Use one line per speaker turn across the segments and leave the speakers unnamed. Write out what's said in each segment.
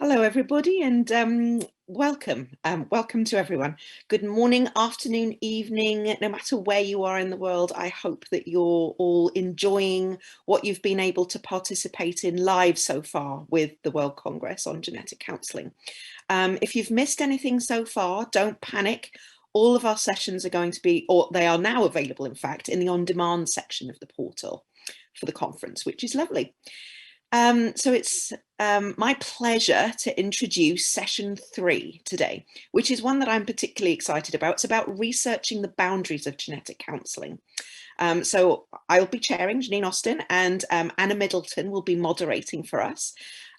Hello, everybody, and welcome. Welcome to everyone. Good morning, afternoon, evening, no matter where you are in the world. I hope that you're all enjoying what you've been able to participate in live so far with the World Congress on Genetic Counselling. If you've missed anything so far, don't panic. All of our sessions are going to be, or they are now available, in fact, in the on-demand section of the portal for the conference, which is lovely. So it's my pleasure to introduce session 3 today, which is one that I'm particularly excited about. It's about researching the boundaries of genetic counselling. So I'll be chairing, Janine Austin, and Anna Middleton will be moderating for us.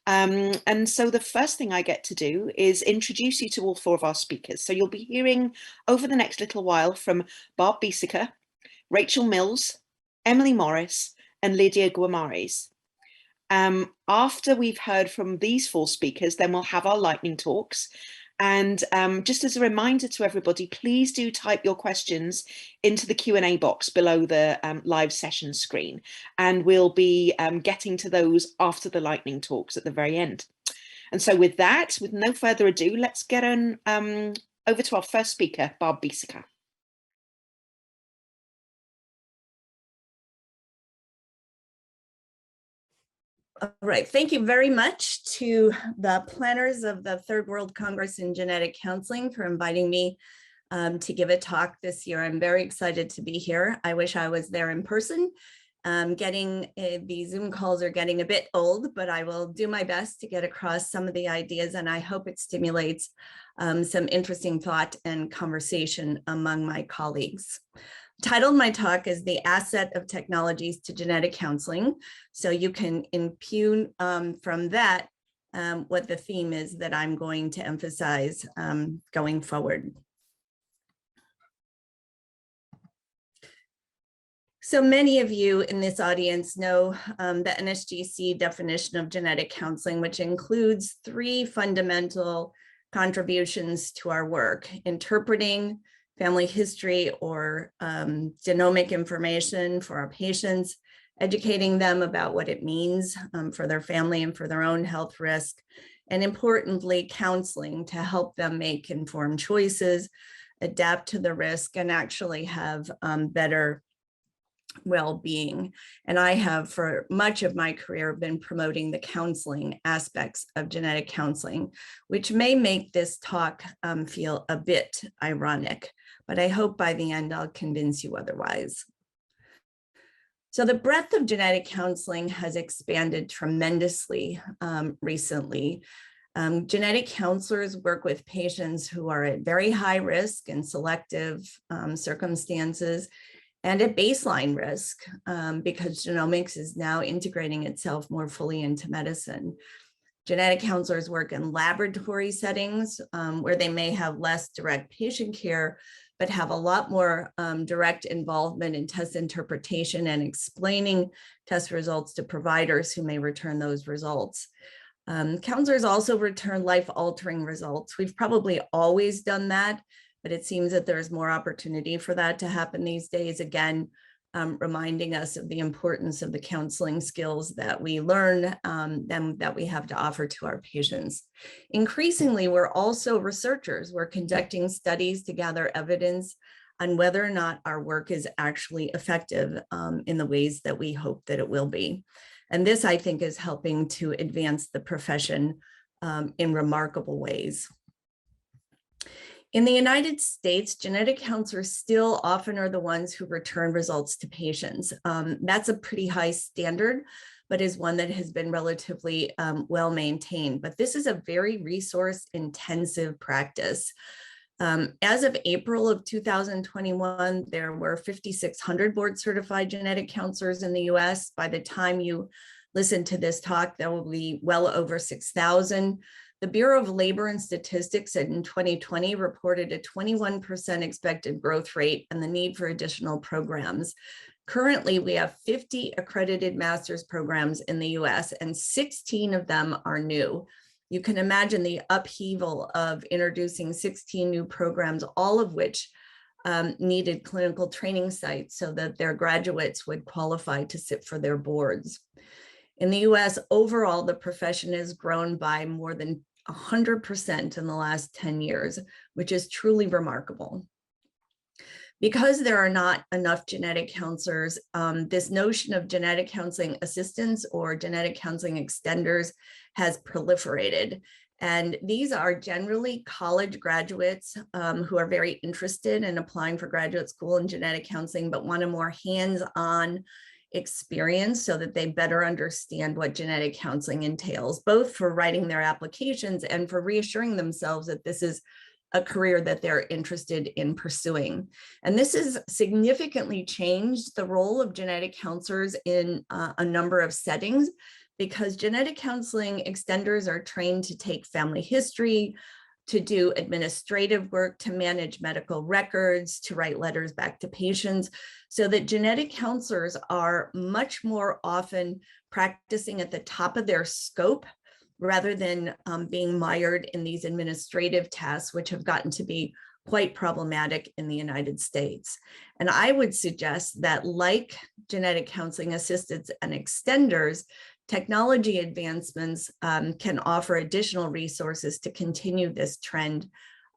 And so the first thing I get to do is introduce you to all 4 of our speakers. So you'll be hearing over the next little while from Barb Bieseka, Rachel Mills, Emily Morris, and Lydia Guimarães. After we've heard from these 4 speakers, then we'll have our lightning talks. And just as a reminder to everybody, please do type your questions into the Q&A box below the live session screen. And we'll be getting to those after the lightning talks at the very end. And so with that, with no further ado, let's get on over to our first speaker, Barb Bieseka.
All right, thank you very much to the planners of the Third World Congress in Genetic Counselling for inviting me to give a talk this year. I'm very excited to be here. I wish I was there in person. The Zoom calls are getting a bit old, but I will do my best to get across some of the ideas, and I hope it stimulates some interesting thought and conversation among my colleagues. Titled my talk is The Asset of Technologies to Genetic Counselling. So you can impugn from that what the theme is that I'm going to emphasize going forward. So many of you in this audience know the Nsgc definition of genetic counseling, which includes 3 fundamental contributions to our work: interpreting family history or genomic information for our patients, educating them about what it means for their family and for their own health risk, and importantly, counseling to help them make informed choices, adapt to the risk, and actually have better well-being. And I have, for much of my career, been promoting the counseling aspects of genetic counseling, which may make this talk feel a bit ironic, but I hope by the end I'll convince you otherwise. So the breadth of genetic counseling has expanded tremendously recently. Genetic counselors work with patients who are at very high risk in selective circumstances and at baseline risk because genomics is now integrating itself more fully into medicine. Genetic counselors work in laboratory settings where they may have less direct patient care, but have a lot more direct involvement in test interpretation and explaining test results to providers who may return those results. Counselors also return life-altering results. We've probably always done that, but it seems that there's more opportunity for that to happen these days, again, reminding us of the importance of the counseling skills that we learn and that we have to offer to our patients. Increasingly, we're also researchers. We're conducting studies to gather evidence on whether or not our work is actually effective in the ways that we hope that it will be. And this, I think, is helping to advance the profession in remarkable ways. In the United States, genetic counselors still often are the ones who return results to patients. That's a pretty high standard, but is one that has been relatively well maintained. But this is a very resource-intensive practice. As of April of 2021, there were 5,600 board-certified genetic counselors in the US. By the time you listen to this talk, there will be well over 6,000. The Bureau of Labor and Statistics in 2020 reported a 21% expected growth rate and the need for additional programs. Currently, we have 50 accredited master's programs in the US, and 16 of them are new. You can imagine the upheaval of introducing 16 new programs, all of which needed clinical training sites so that their graduates would qualify to sit for their boards. In the US, overall, the profession has grown by more than 100% in the last 10 years, which is truly remarkable. Because there are not enough genetic counselors, this notion of genetic counseling assistants or genetic counseling extenders has proliferated. And these are generally college graduates who are very interested in applying for graduate school in genetic counseling, but want a more hands-on experience so that they better understand what genetic counseling entails, both for writing their applications and for reassuring themselves that this is a career that they're interested in pursuing. And this has significantly changed the role of genetic counselors in a number of settings, because genetic counseling extenders are trained to take family history, to do administrative work, to manage medical records, to write letters back to patients, so that genetic counselors are much more often practicing at the top of their scope, rather than being mired in these administrative tasks, which have gotten to be quite problematic in the United States. And I would suggest that, like genetic counseling assistants and extenders, technology advancements can offer additional resources to continue this trend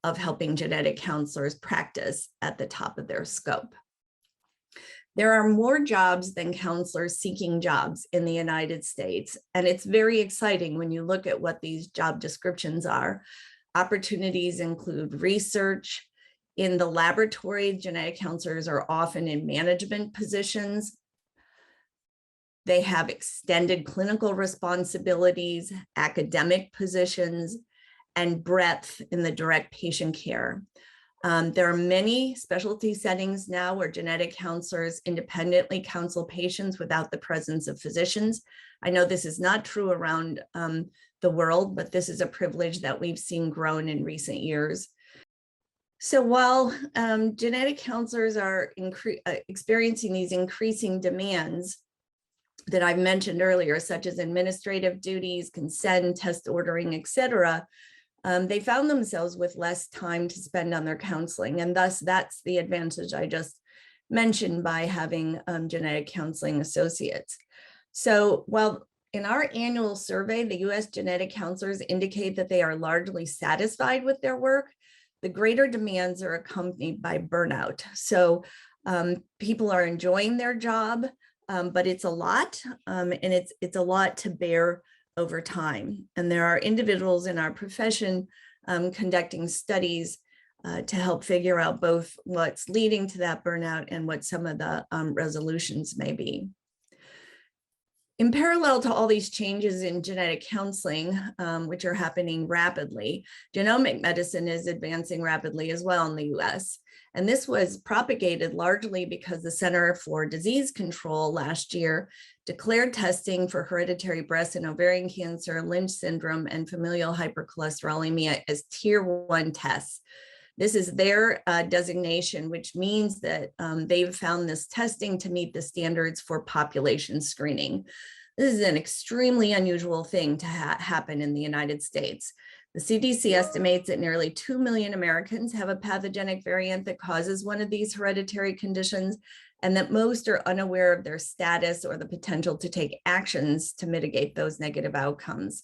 of helping genetic counselors practice at the top of their scope. There are more jobs than counselors seeking jobs in the United States, and it's very exciting when you look at what these job descriptions are. Opportunities include research. In the laboratory, genetic counselors are often in management positions. They have extended clinical responsibilities, academic positions, and breadth in the direct patient care. There are many specialty settings now where genetic counselors independently counsel patients without the presence of physicians. I know this is not true around the world, but this is a privilege that we've seen grown in recent years. So while genetic counselors are experiencing these increasing demands that I've mentioned earlier, such as administrative duties, consent, test ordering, etc., they found themselves with less time to spend on their counseling. And thus, that's the advantage I just mentioned by having genetic counseling associates. So while in our annual survey, the US genetic counselors indicate that they are largely satisfied with their work, the greater demands are accompanied by burnout. So people are enjoying their job, but it's a lot, and it's a lot to bear over time. And there are individuals in our profession conducting studies to help figure out both what's leading to that burnout and what some of the resolutions may be. In parallel to all these changes in genetic counseling, which are happening rapidly, genomic medicine is advancing rapidly as well in the US. And this was propagated largely because the Center for Disease Control last year declared testing for hereditary breast and ovarian cancer, Lynch syndrome, and familial hypercholesterolemia as tier 1 tests. This is their designation, which means that they've found this testing to meet the standards for population screening. This is an extremely unusual thing to happen in the United States. The CDC estimates that nearly 2 million Americans have a pathogenic variant that causes one of these hereditary conditions, and that most are unaware of their status or the potential to take actions to mitigate those negative outcomes.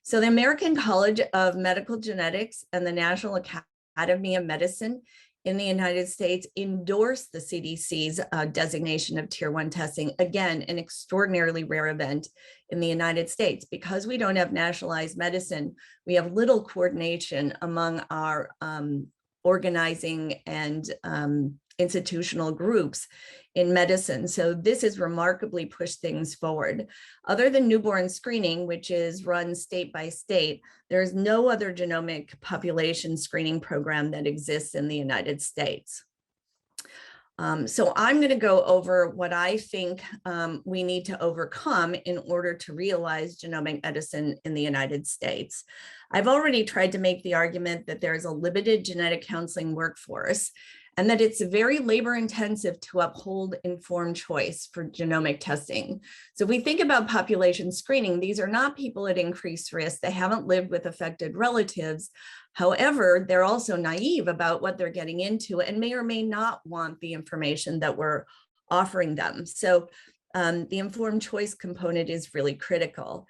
So the American College of Medical Genetics and the National Academy of Medicine in the United States endorsed the CDC's designation of tier 1 testing. Again, an extraordinarily rare event in the United States. Because we don't have nationalized medicine, we have little coordination among our organizing and institutional groups in medicine. So this has remarkably pushed things forward. Other than newborn screening, which is run state by state, there's no other genomic population screening program that exists in the United States. So I'm going to go over what I think we need to overcome in order to realize genomic medicine in the United States. I've already tried to make the argument that there's a limited genetic counseling workforce, and that it's very labor intensive to uphold informed choice for genomic testing. So if we think about population screening, these are not people at increased risk. They haven't lived with affected relatives. However, they're also naive about what they're getting into and may or may not want the information that we're offering them. So the informed choice component is really critical.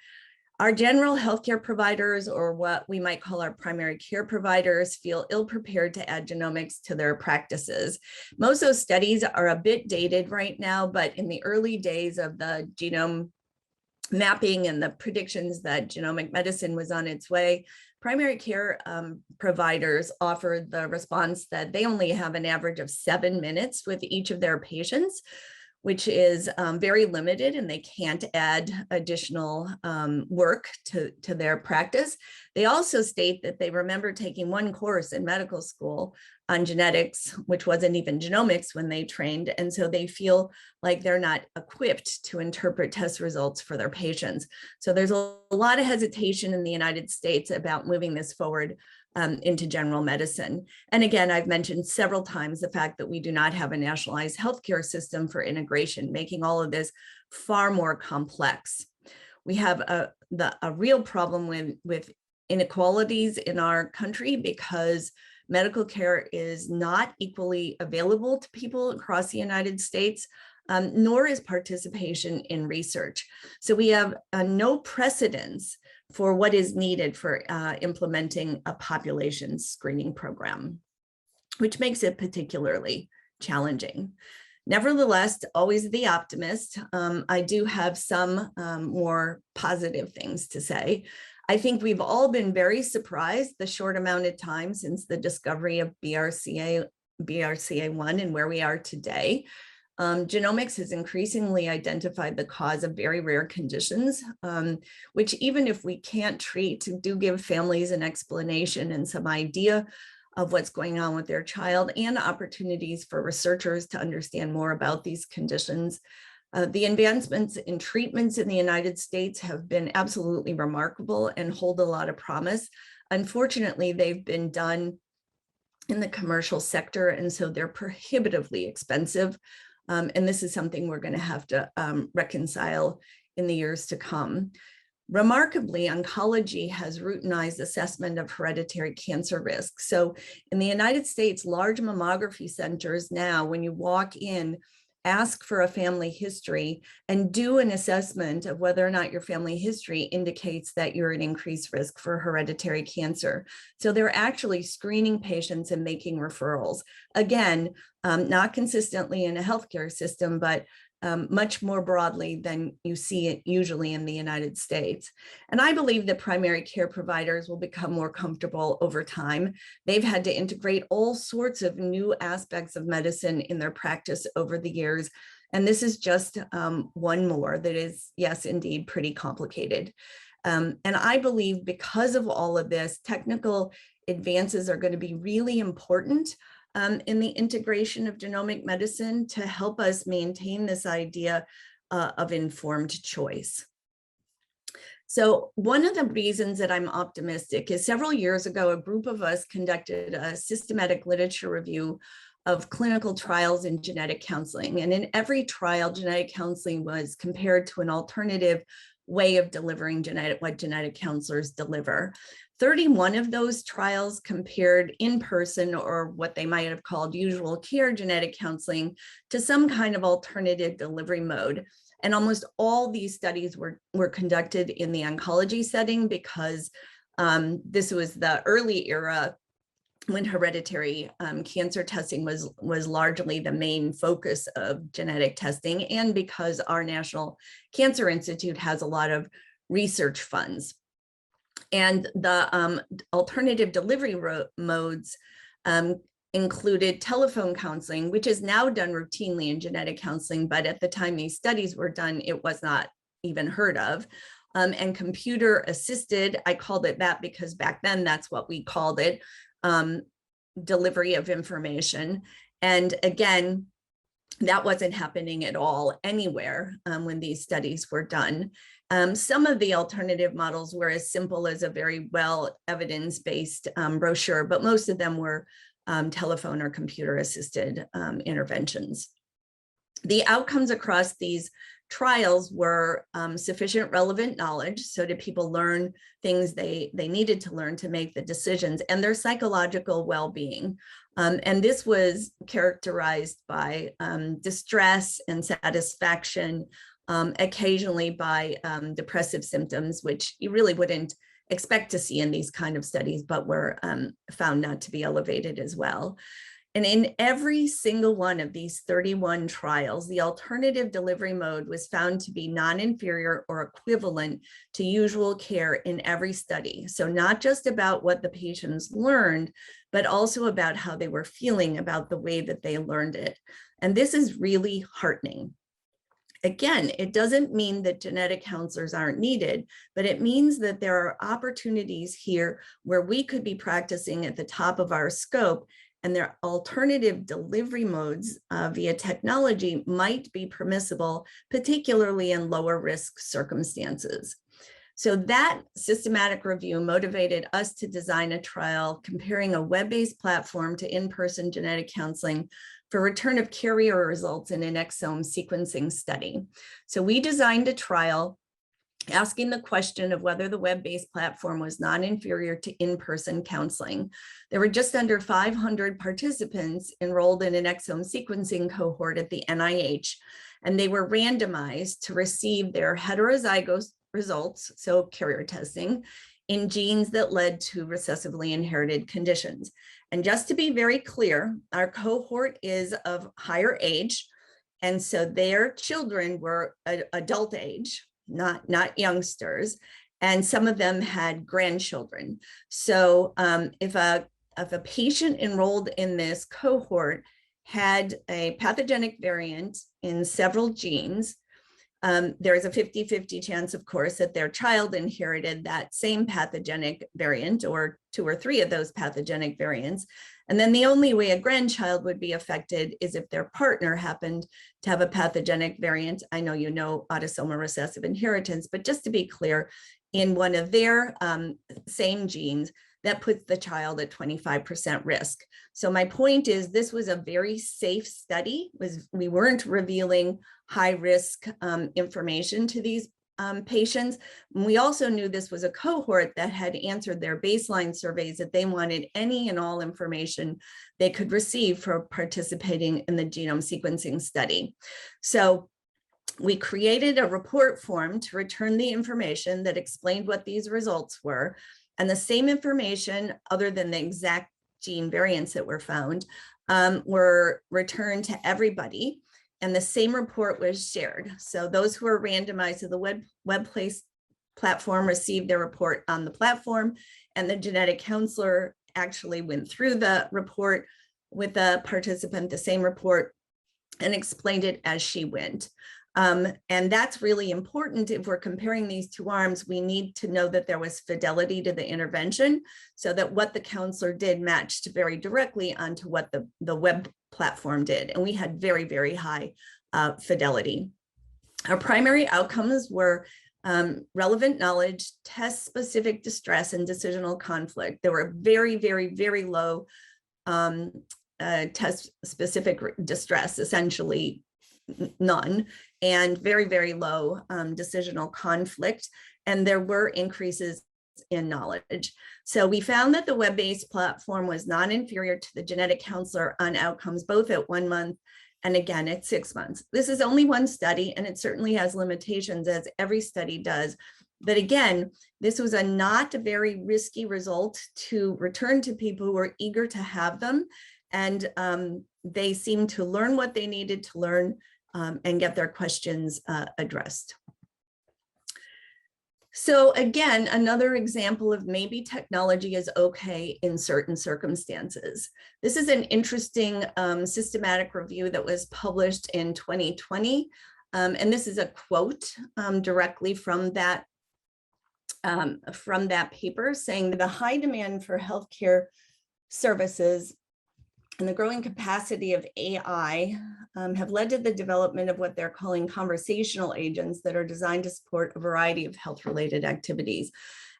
Our general healthcare providers, or what we might call our primary care providers, feel ill-prepared to add genomics to their practices. Most of those studies are a bit dated right now, but in the early days of the genome mapping and the predictions that genomic medicine was on its way, primary care providers offered the response that they only have an average of 7 minutes with each of their patients, which is very limited, and they can't add additional work to their practice. They also state that they remember taking one course in medical school on genetics, which wasn't even genomics when they trained, and so they feel like they're not equipped to interpret test results for their patients. So there's a lot of hesitation in the United States about moving this forward into general medicine. And again, I've mentioned several times the fact that we do not have a nationalized healthcare system for integration, making all of this far more complex. We have a real problem with inequalities in our country because medical care is not equally available to people across the United States, nor is participation in research. So we have no precedence for what is needed for implementing a population screening program, which makes it particularly challenging. Nevertheless, always the optimist, I do have some more positive things to say. I think we've all been very surprised the short amount of time since the discovery of BRCA1 and where we are today. Genomics has increasingly identified the cause of very rare conditions, which even if we can't treat, do give families an explanation and some idea of what's going on with their child and opportunities for researchers to understand more about these conditions. The advancements in treatments in the United States have been absolutely remarkable and hold a lot of promise. Unfortunately, they've been done in the commercial sector, and so they're prohibitively expensive. And this is something we're going to have to reconcile in the years to come. Remarkably, oncology has routinized assessment of hereditary cancer risk. So in the United States, large mammography centers now, when you walk in, ask for a family history and do an assessment of whether or not your family history indicates that you're at increased risk for hereditary cancer. So they're actually screening patients and making referrals. Again, not consistently in a healthcare system, but much more broadly than you see it usually in the United States. And I believe that primary care providers will become more comfortable over time. They've had to integrate all sorts of new aspects of medicine in their practice over the years. And this is just one more that is, yes, indeed, pretty complicated. And I believe because of all of this, technical advances are going to be really important in the integration of genomic medicine to help us maintain this idea of informed choice. So one of the reasons that I'm optimistic is several years ago, a group of us conducted a systematic literature review of clinical trials in genetic counseling. And in every trial, genetic counseling was compared to an alternative way of delivering what genetic counselors deliver. 31 of those trials compared in person, or what they might have called usual care genetic counseling, to some kind of alternative delivery mode. And almost all these studies were conducted in the oncology setting because this was the early era when hereditary cancer testing was largely the main focus of genetic testing, and because our National Cancer Institute has a lot of research funds. And the alternative delivery modes included telephone counseling, which is now done routinely in genetic counseling, but at the time these studies were done, it was not even heard of. And computer assisted, I called it that because back then that's what we called it, delivery of information. And again, that wasn't happening at all anywhere when these studies were done. Some of the alternative models were as simple as a very well evidence-based brochure, but most of them were telephone or computer assisted interventions. The outcomes across these trials were sufficient relevant knowledge. So did people learn things they needed to learn to make the decisions, and their psychological well-being. And this was characterized by distress and satisfaction, occasionally by depressive symptoms, which you really wouldn't expect to see in these kind of studies, but were found not to be elevated as well. And in every single one of these 31 trials, the alternative delivery mode was found to be non-inferior or equivalent to usual care in every study. So not just about what the patients learned, but also about how they were feeling about the way that they learned it. And this is really heartening. Again, it doesn't mean that genetic counselors aren't needed, but it means that there are opportunities here where we could be practicing at the top of our scope, and their alternative delivery modes via technology might be permissible, particularly in lower risk circumstances. So that systematic review motivated us to design a trial comparing a web-based platform to in-person genetic counseling for return of carrier results in an exome sequencing study. So we designed a trial asking the question of whether the web-based platform was non-inferior to in-person counseling. There were just under 500 participants enrolled in an exome sequencing cohort at the NIH, and they were randomized to receive their heterozygous results, so carrier testing, in genes that led to recessively inherited conditions. And just to be very clear, our cohort is of higher age, and so their children were adult age, not youngsters, and some of them had grandchildren. So if a patient enrolled in this cohort had a pathogenic variant in several genes, there's a 50-50 chance, of course, that their child inherited that same pathogenic variant or 2 or 3 of those pathogenic variants. And then the only way a grandchild would be affected is if their partner happened to have a pathogenic variant. I know you know autosomal recessive inheritance, but just to be clear, in one of their same genes, that puts the child at 25% risk. So my point is, this was a very safe study. We weren't revealing high risk information to these patients. We also knew this was a cohort that had answered their baseline surveys that they wanted any and all information they could receive for participating in the genome sequencing study. So we created a report form to return the information that explained what these results were, and the same information, other than the exact gene variants that were found, were returned to everybody. And the same report was shared. So those who were randomized to the web-based platform received their report on the platform, and the genetic counselor actually went through the report with the participant, the same report, and explained it as she went. And that's really important. If we're comparing these 2 arms, we need to know that there was fidelity to the intervention, so that what the counselor did matched very directly onto what the web platform did. And we had very, very high fidelity. Our primary outcomes were relevant knowledge, test-specific distress, and decisional conflict. There were very, very, very low test-specific distress, essentially none, and very, very low decisional conflict. And there were increases in knowledge. So we found that the web-based platform was non-inferior to the genetic counselor on outcomes, both at 1 month and again at 6 months. This is only one study, and it certainly has limitations, as every study does. But again, this was not a very risky result to return to people who were eager to have them. And they seemed to learn what they needed to learn and get their questions addressed. So again, another example of maybe technology is okay in certain circumstances. This is an interesting systematic review that was published in 2020. And this is a quote directly from that paper, saying that the high demand for healthcare services and the growing capacity of AI have led to the development of what they're calling conversational agents that are designed to support a variety of health-related activities.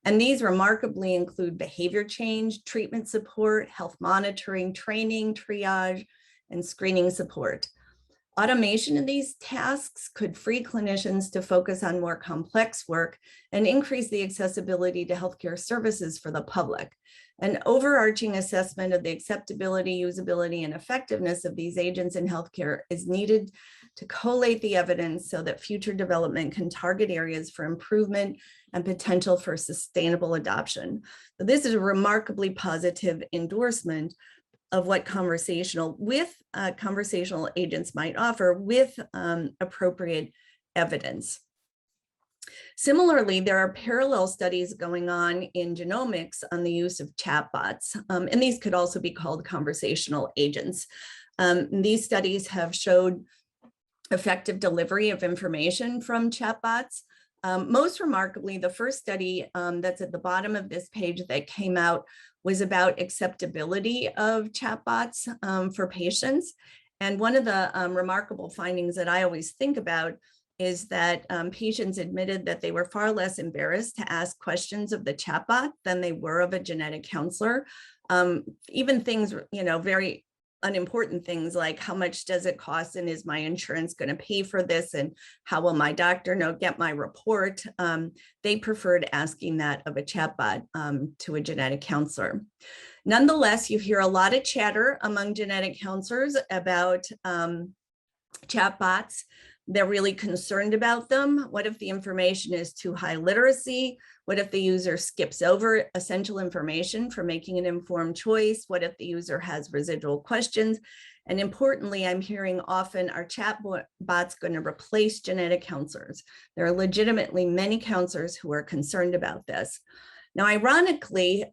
And these remarkably include behavior change, treatment support, health monitoring, training, triage, and screening support. Automation of these tasks could free clinicians to focus on more complex work and increase the accessibility to healthcare services for the public. An overarching assessment of the acceptability, usability, and effectiveness of these agents in healthcare is needed to collate the evidence so that future development can target areas for improvement and potential for sustainable adoption. So this is a remarkably positive endorsement of what conversational agents might offer with appropriate evidence. Similarly, there are parallel studies going on in genomics on the use of chatbots, and these could also be called conversational agents. These studies have showed effective delivery of information from chatbots. Most remarkably, the first study that's at the bottom of this page that came out was about acceptability of chatbots for patients. And one of the remarkable findings that I always think about is that patients admitted that they were far less embarrassed to ask questions of the chatbot than they were of a genetic counselor. Even things, very unimportant things like how much does it cost and is my insurance going to pay for this and how will my doctor get my report? They preferred asking that of a chatbot to a genetic counselor. Nonetheless, you hear a lot of chatter among genetic counselors about chatbots. They're really concerned about them. What if the information is too high literacy? What if the user skips over essential information for making an informed choice? What if the user has residual questions? And importantly, I'm hearing often, are chatbots going to replace genetic counselors? There are legitimately many counselors who are concerned about this. Now, ironically,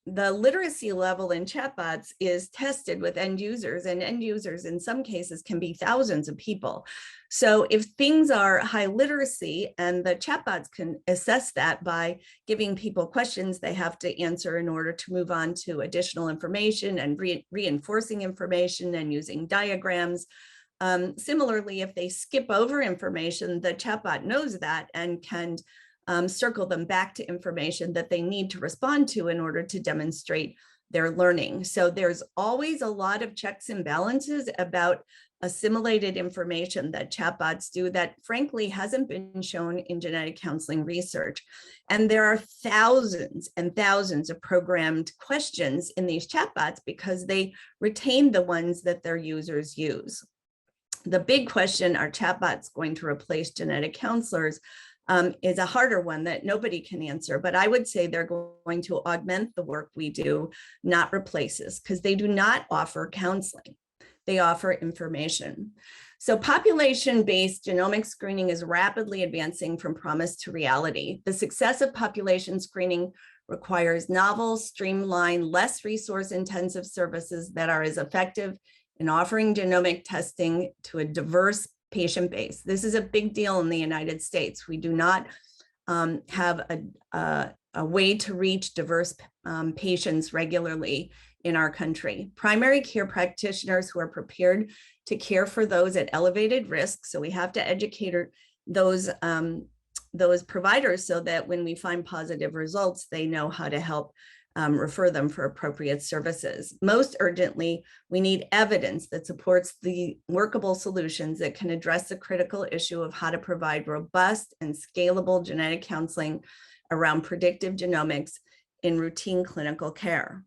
the literacy level in chatbots is tested with end users, and end users in some cases can be thousands of people. So if things are high literacy and the chatbots can assess that by giving people questions they have to answer in order to move on to additional information and reinforcing information and using diagrams. Similarly, if they skip over information, the chatbot knows that and can circle them back to information that they need to respond to in order to demonstrate their learning. So there's always a lot of checks and balances about assimilated information that chatbots do that frankly hasn't been shown in genetic counseling research. And there are thousands and thousands of programmed questions in these chatbots because they retain the ones that their users use. The big question, are chatbots going to replace genetic counselors? Is a harder one that nobody can answer, but I would say they're going to augment the work we do, not replace us, because they do not offer counseling. They offer information. So population-based genomic screening is rapidly advancing from promise to reality. The success of population screening requires novel, streamlined, less resource-intensive services that are as effective in offering genomic testing to a diverse patient base. This is a big deal in the United States. We do not have a way to reach diverse patients regularly in our country. Primary care practitioners who are prepared to care for those at elevated risk. So we have to educate those providers so that when we find positive results, they know how to help refer them for appropriate services. Most urgently, we need evidence that supports the workable solutions that can address the critical issue of how to provide robust and scalable genetic counseling around predictive genomics in routine clinical care.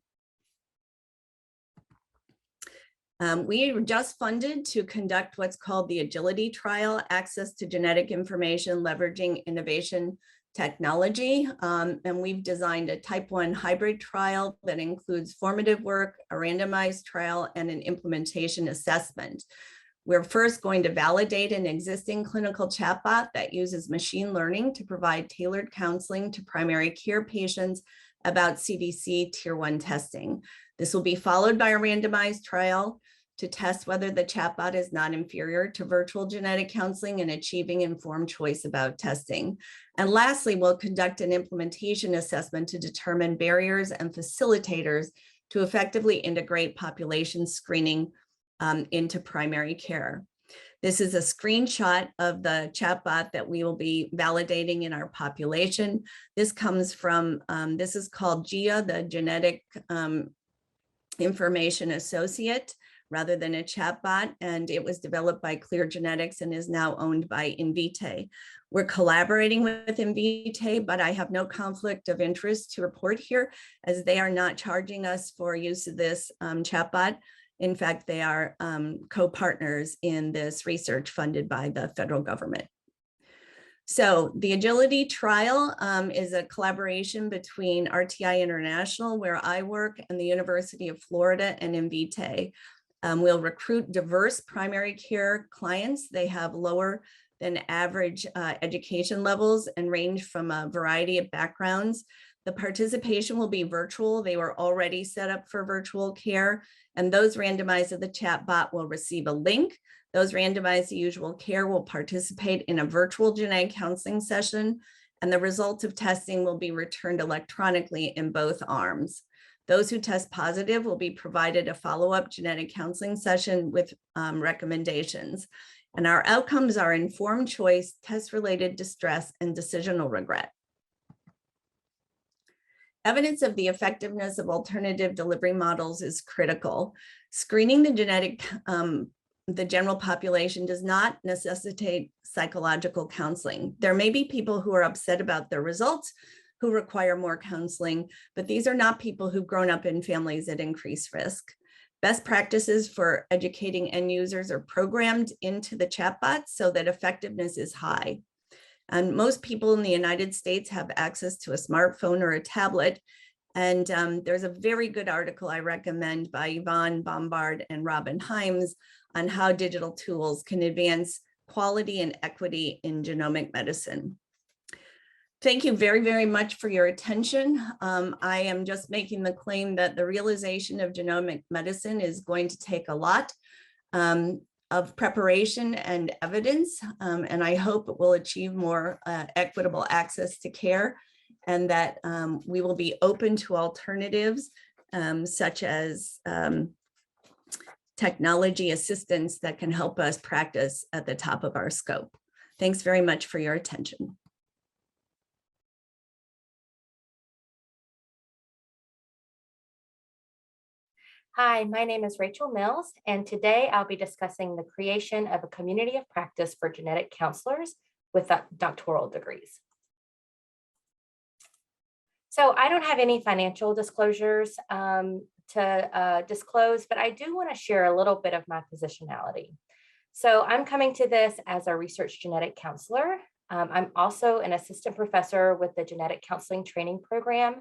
We were just funded to conduct what's called the Agility Trial, Access to Genetic Information Leveraging Innovation Technology. And we've designed a type 1 hybrid trial that includes formative work, a randomized trial, and an implementation assessment. We're first going to validate an existing clinical chatbot that uses machine learning to provide tailored counseling to primary care patients about CDC Tier 1 testing. This will be followed by a randomized trial to test whether the chatbot is not inferior to virtual genetic counseling in achieving informed choice about testing. And lastly, we'll conduct an implementation assessment to determine barriers and facilitators to effectively integrate population screening into primary care. This is a screenshot of the chatbot that we will be validating in our population. This comes from, this is called GIA, the Genetic Information Associate, rather than a chatbot, and it was developed by Clear Genetics and is now owned by Invitae. We're collaborating with Invitae, but I have no conflict of interest to report here, as they are not charging us for use of this chatbot. In fact, they are co-partners in this research funded by the federal government. So the Agility Trial is a collaboration between RTI International, where I work, and the University of Florida and Invitae. We'll recruit diverse primary care clients. They have lower than average education levels and range from a variety of backgrounds. The participation will be virtual. They were already set up for virtual care, and those randomized to the chatbot will receive a link. Those randomized to usual care will participate in a virtual genetic counseling session, and the results of testing will be returned electronically in both arms. Those who test positive will be provided a follow-up genetic counseling session with recommendations. And our outcomes are informed choice, test-related distress, and decisional regret. Evidence of the effectiveness of alternative delivery models is critical. Screening the general population does not necessitate psychological counseling. There may be people who are upset about their results who require more counseling, but these are not people who've grown up in families at increased risk. Best practices for educating end users are programmed into the chatbots so that effectiveness is high. And most people in the United States have access to a smartphone or a tablet. And there's a very good article I recommend by Yvonne Bombard and Robin Himes on how digital tools can advance quality and equity in genomic medicine. Thank you very, very much for your attention. I am just making the claim that the realization of genomic medicine is going to take a lot of preparation and evidence, and I hope it will achieve more equitable access to care, and that we will be open to alternatives such as technology assistance that can help us practice at the top of our scope. Thanks very much for your attention.
Hi, my name is Rachel Mills, and today I'll be discussing the creation of a community of practice for genetic counselors with doctoral degrees. So I don't have any financial disclosures to disclose, but I do want to share a little bit of my positionality. So I'm coming to this as a research genetic counselor. I'm also an assistant professor with the Genetic Counseling Training Program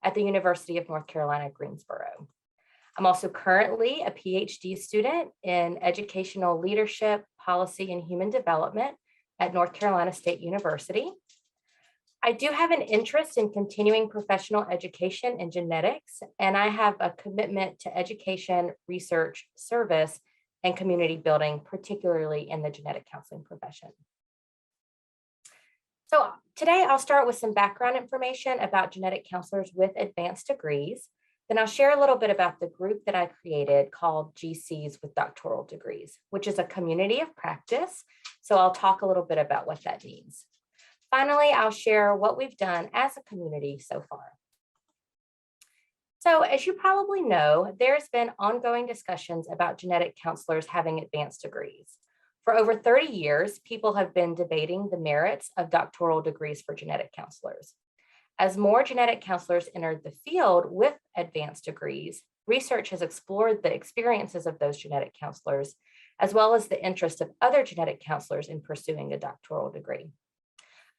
at the University of North Carolina, Greensboro. I'm also currently a PhD student in educational leadership, policy, and human development at North Carolina State University. I do have an interest in continuing professional education in genetics, and I have a commitment to education, research, service, and community building, particularly in the genetic counseling profession. So today I'll start with some background information about genetic counselors with advanced degrees. Then I'll share a little bit about the group that I created called GCs with Doctoral Degrees, which is a community of practice. So I'll talk a little bit about what that means. Finally, I'll share what we've done as a community so far. So as you probably know, there's been ongoing discussions about genetic counselors having advanced degrees. For over 30 years, people have been debating the merits of doctoral degrees for genetic counselors. As more genetic counselors entered the field with advanced degrees, research has explored the experiences of those genetic counselors, as well as the interest of other genetic counselors in pursuing a doctoral degree.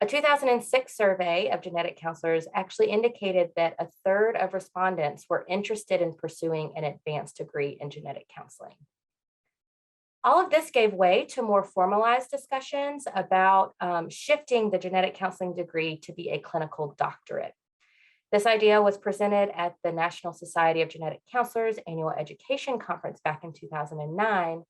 A 2006 survey of genetic counselors actually indicated that a third of respondents were interested in pursuing an advanced degree in genetic counseling. All of this gave way to more formalized discussions about shifting the genetic counseling degree to be a clinical doctorate. This idea was presented at the National Society of Genetic Counselors Annual Education Conference back in 2009.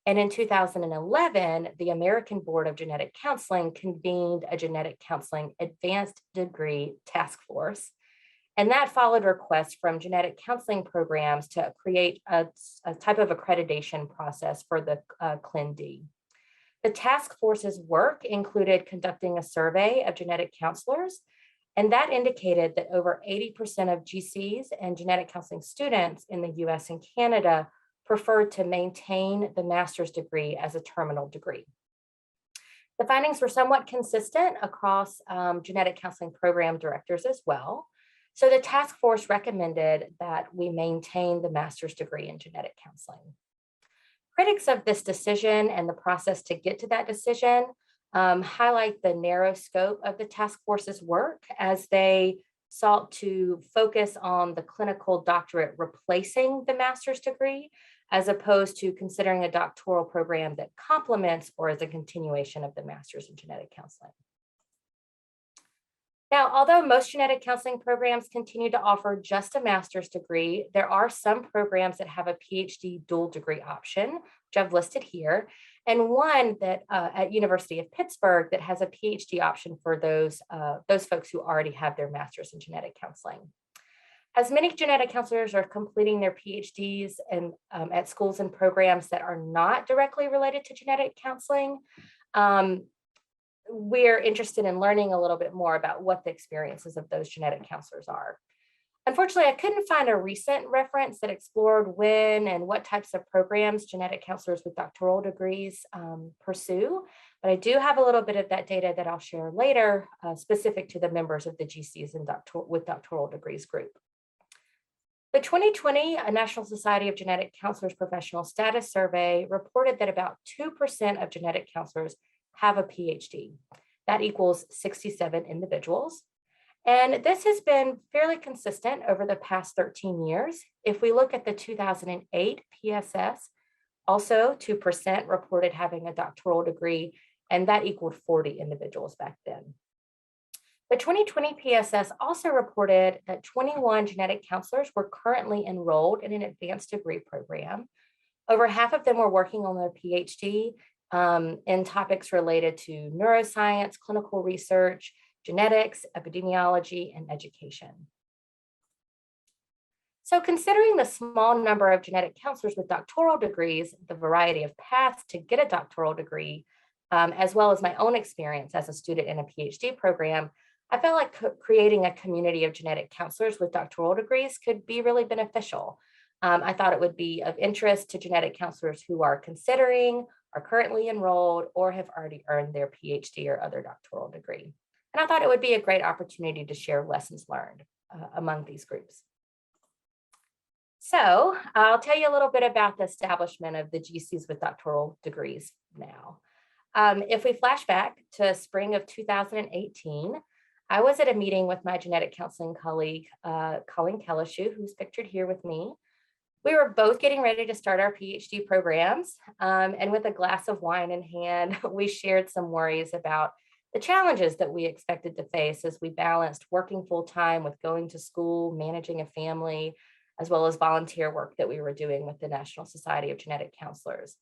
And in 2011, the American Board of Genetic Counseling convened a genetic counseling advanced degree task force. And that followed requests from genetic counseling programs to create a type of accreditation process for the ClinD. The task force's work included conducting a survey of genetic counselors, and that indicated that over 80% of GCs and genetic counseling students in the US and Canada preferred to maintain the master's degree as a terminal degree. The findings were somewhat consistent across genetic counseling program directors as well. So the task force recommended that we maintain the master's degree in genetic counseling. Critics of this decision and the process to get to that decision highlight the narrow scope of the task force's work as they sought to focus on the clinical doctorate replacing the master's degree, as opposed to considering a doctoral program that complements or is a continuation of the master's in genetic counseling. Now, although most genetic counseling programs continue to offer just a master's degree, there are some programs that have a PhD dual degree option, which I've listed here, and one that at University of Pittsburgh that has a PhD option for those folks who already have their master's in genetic counseling. As many genetic counselors are completing their PhDs and at schools and programs that are not directly related to genetic counseling, we're interested in learning a little bit more about what the experiences of those genetic counselors are. Unfortunately, I couldn't find a recent reference that explored when and what types of programs genetic counselors with doctoral degrees pursue, but I do have a little bit of that data that I'll share later, specific to the members of the GCs and with doctoral degrees group. The 2020 National Society of Genetic Counselors Professional Status Survey reported that about 2% of genetic counselors have a PhD. That equals 67 individuals. And this has been fairly consistent over the past 13 years. If we look at the 2008 PSS, also 2% reported having a doctoral degree, and that equaled 40 individuals back then. The 2020 PSS also reported that 21 genetic counselors were currently enrolled in an advanced degree program. Over half of them were working on their PhD in topics related to neuroscience, clinical research, genetics, epidemiology, and education. So considering the small number of genetic counselors with doctoral degrees, the variety of paths to get a doctoral degree, as well as my own experience as a student in a PhD program, I felt like creating a community of genetic counselors with doctoral degrees could be really beneficial. I thought it would be of interest to genetic counselors who are considering, are currently enrolled, or have already earned their PhD or other doctoral degree. And I thought it would be a great opportunity to share lessons learned among these groups. So I'll tell you a little bit about the establishment of the GCs with doctoral degrees now. If we flash back to spring of 2018, I was at a meeting with my genetic counseling colleague, Colleen Kellishu, who's pictured here with me. We were both getting ready to start our PhD programs, and with a glass of wine in hand, we shared some worries about the challenges that we expected to face as we balanced working full-time with going to school, managing a family, as well as volunteer work that we were doing with the National Society of Genetic Counselors.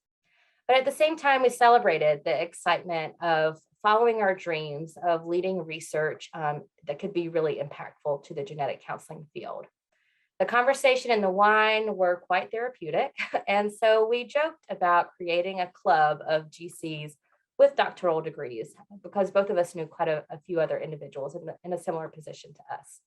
But at the same time, we celebrated the excitement of following our dreams of leading research that could be really impactful to the genetic counseling field. The conversation and the wine were quite therapeutic, and so we joked about creating a club of GCs with doctoral degrees because both of us knew quite a few other individuals in a similar position to us.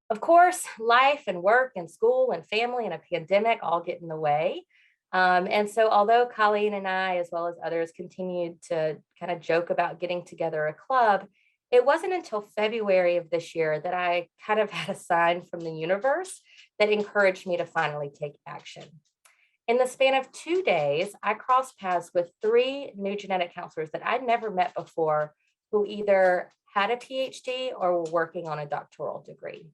Of course, life and work and school and family and a pandemic all get in the way. And so although Colleen and I, as well as others, continued to kind of joke about getting together a club, it wasn't until February of this year that I kind of had a sign from the universe that encouraged me to finally take action. In the span of 2 days, I crossed paths with 3 new genetic counselors that I'd never met before who either had a PhD or were working on a doctoral degree.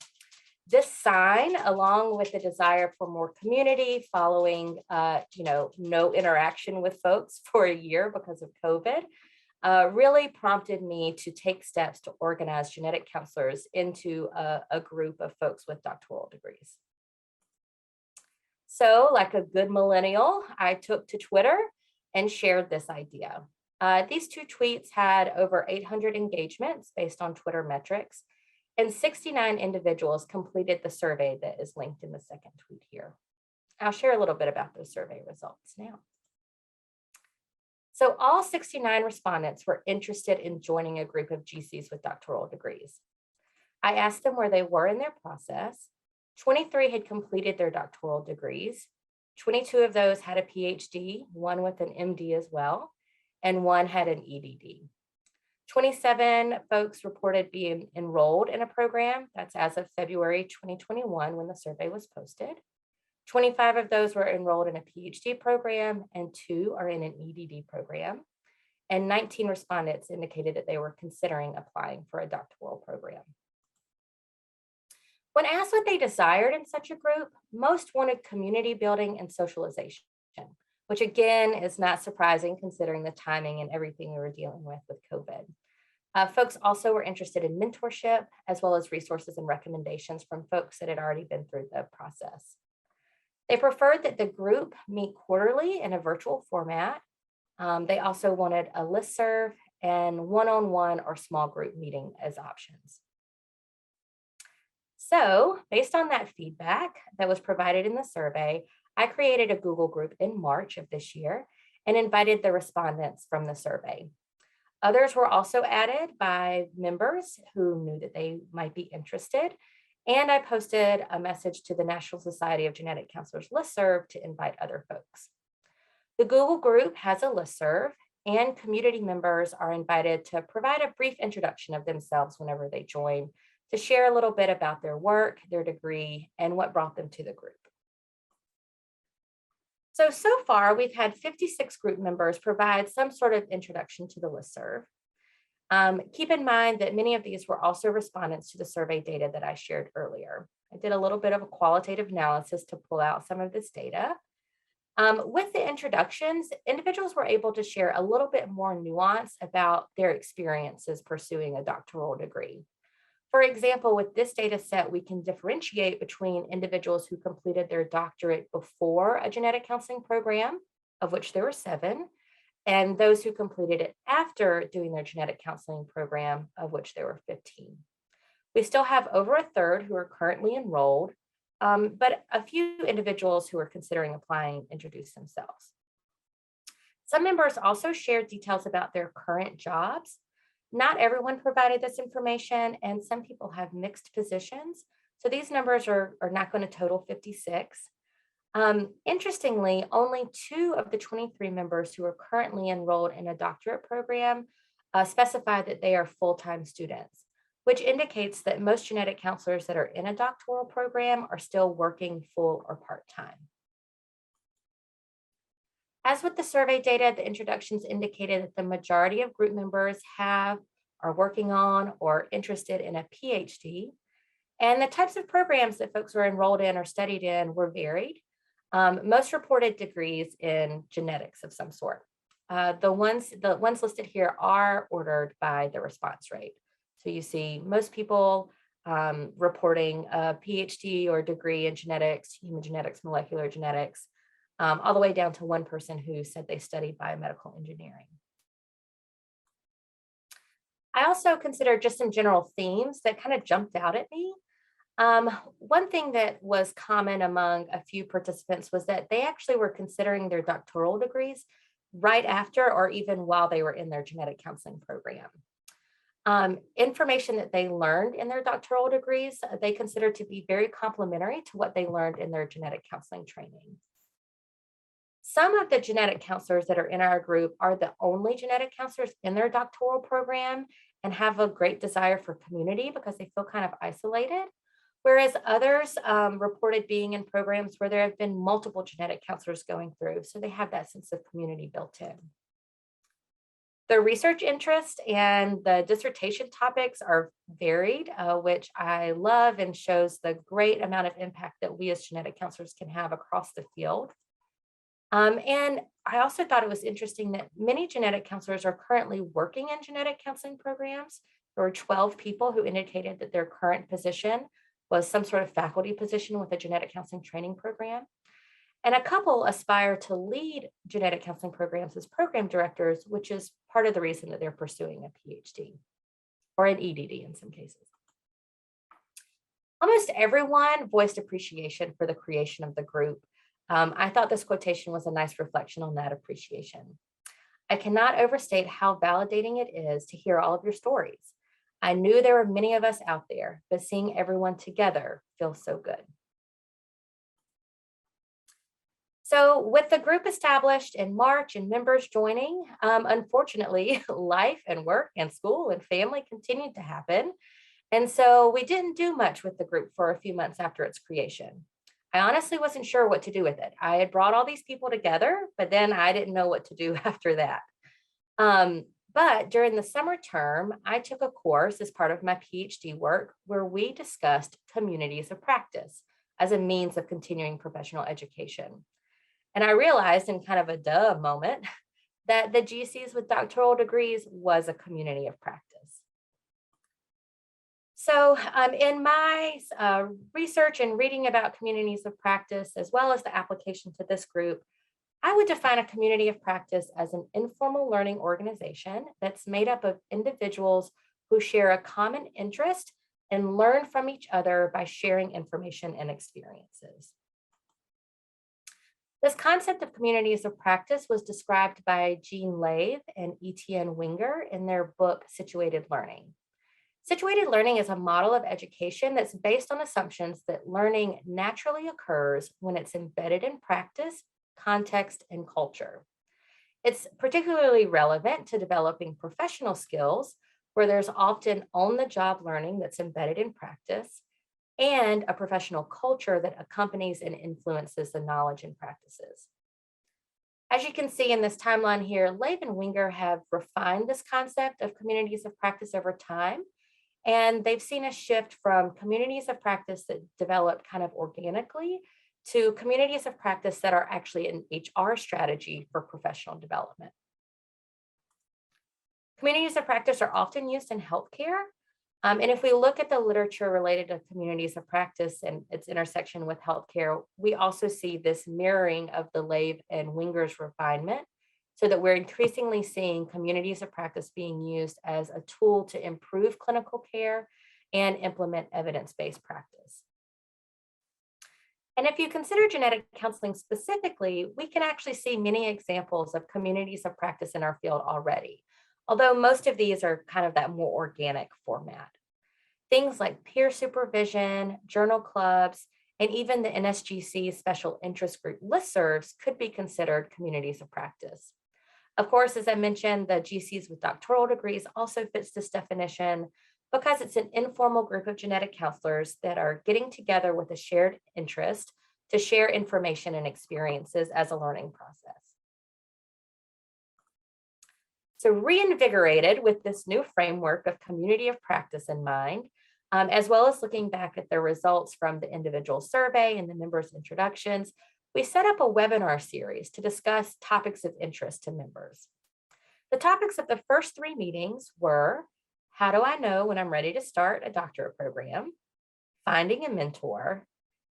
This sign, along with the desire for more community following, no interaction with folks for a year because of COVID, really prompted me to take steps to organize genetic counselors into a group of folks with doctoral degrees. So, like a good millennial, I took to Twitter and shared this idea. These 2 tweets had over 800 engagements based on Twitter metrics, and 69 individuals completed the survey that is linked in the second tweet here. I'll share a little bit about those survey results now. So all 69 respondents were interested in joining a group of GCs with doctoral degrees. I asked them where they were in their process. 23 had completed their doctoral degrees. 22 of those had a PhD, one with an MD as well, and one had an EDD. 27 folks reported being enrolled in a program. That's as of February 2021 when the survey was posted. 25 of those were enrolled in a PhD program and 2 are in an EDD program. And 19 respondents indicated that they were considering applying for a doctoral program. When asked what they desired in such a group, most wanted community building and socialization, which again is not surprising considering the timing and everything we were dealing with COVID. Folks also were interested in mentorship, as well as resources and recommendations from folks that had already been through the process. They preferred that the group meet quarterly in a virtual format. They also wanted a listserv and one-on-one or small group meeting as options. So based on that feedback that was provided in the survey, I created a Google group in March of this year and invited the respondents from the survey. Others were also added by members who knew that they might be interested. And I posted a message to the National Society of Genetic Counselors listserv to invite other folks. The Google group has a listserv, and community members are invited to provide a brief introduction of themselves whenever they join, to share a little bit about their work, their degree, and what brought them to the group. So far, we've had 56 group members provide some sort of introduction to the listserv. Keep in mind that many of these were also respondents to the survey data that I shared earlier. I did a little bit of a qualitative analysis to pull out some of this data. With the introductions, individuals were able to share a little bit more nuance about their experiences pursuing a doctoral degree. For example, with this data set, we can differentiate between individuals who completed their doctorate before a genetic counseling program, of which there were 7, and those who completed it after doing their genetic counseling program, of which there were 15. We still have over a third who are currently enrolled, but a few individuals who are considering applying introduced themselves. Some members also shared details about their current jobs. Not everyone provided this information, and some people have mixed positions. So these numbers are not going to total 56. Interestingly, only 2 of the 23 members who are currently enrolled in a doctorate program specify that they are full-time students, which indicates that most genetic counselors that are in a doctoral program are still working full or part-time. As with the survey data, the introductions indicated that the majority of group members are working on or interested in a PhD. And the types of programs that folks were enrolled in or studied in were varied. Most reported degrees in genetics of some sort. The ones listed here are ordered by the response rate. So you see most people reporting a PhD or degree in genetics, human genetics, molecular genetics, all the way down to one person who said they studied biomedical engineering. I also considered just some general themes that kind of jumped out at me. One thing that was common among a few participants was that they actually were considering their doctoral degrees right after or even while they were in their genetic counseling program. Information that they learned in their doctoral degrees, they considered to be very complementary to what they learned in their genetic counseling training. Some of the genetic counselors that are in our group are the only genetic counselors in their doctoral program and have a great desire for community because they feel kind of isolated, whereas others reported being in programs where there have been multiple genetic counselors going through, so they have that sense of community built in. The research interest and the dissertation topics are varied, which I love and shows the great amount of impact that we as genetic counselors can have across the field. And I also thought it was interesting that many genetic counselors are currently working in genetic counseling programs. There were 12 people who indicated that their current position was some sort of faculty position with a genetic counseling training program. And a couple aspire to lead genetic counseling programs as program directors, which is part of the reason that they're pursuing a PhD or an EDD in some cases. Almost everyone voiced appreciation for the creation of the group. I thought this quotation was a nice reflection on that appreciation. I cannot overstate how validating it is to hear all of your stories. I knew there were many of us out there, but seeing everyone together feels so good. So with the group established in March and members joining, unfortunately, life and work and school and family continued to happen. And so we didn't do much with the group for a few months after its creation. I honestly wasn't sure what to do with it. I had brought all these people together, but then I didn't know what to do after that. But during the summer term, I took a course as part of my PhD work where we discussed communities of practice as a means of continuing professional education. And I realized in kind of a duh moment that the GCs with doctoral degrees was a community of practice. So in my research and reading about communities of practice, as well as the application to this group, I would define a community of practice as an informal learning organization that's made up of individuals who share a common interest and learn from each other by sharing information and experiences. This concept of communities of practice was described by Jean Lave and Etienne Winger in their book, Situated Learning. Situated learning is a model of education that's based on assumptions that learning naturally occurs when it's embedded in practice, context, and culture. It's particularly relevant to developing professional skills where there's often on-the-job learning that's embedded in practice and a professional culture that accompanies and influences the knowledge and practices. As you can see in this timeline here, Lave and Winger have refined this concept of communities of practice over time. And they've seen a shift from communities of practice that developed kind of organically to communities of practice that are actually an HR strategy for professional development. Communities of practice are often used in healthcare. And if we look at the literature related to communities of practice and its intersection with healthcare, we also see this mirroring of the Lave and Winger's refinement, so that we're increasingly seeing communities of practice being used as a tool to improve clinical care and implement evidence-based practice. And if you consider genetic counseling specifically, we can actually see many examples of communities of practice in our field already, although most of these are kind of that more organic format. Things like peer supervision, journal clubs, and even the Nsgc special interest group listservs could be considered communities of practice. Of course, as I mentioned, the GCs with doctoral degrees also fits this definition because it's an informal group of genetic counselors that are getting together with a shared interest to share information and experiences as a learning process. So reinvigorated with this new framework of community of practice in mind, as well as looking back at the results from the individual survey and the members' introductions, we set up a webinar series to discuss topics of interest to members. The topics of the first 3 meetings were, how do I know when I'm ready to start a doctorate program, finding a mentor,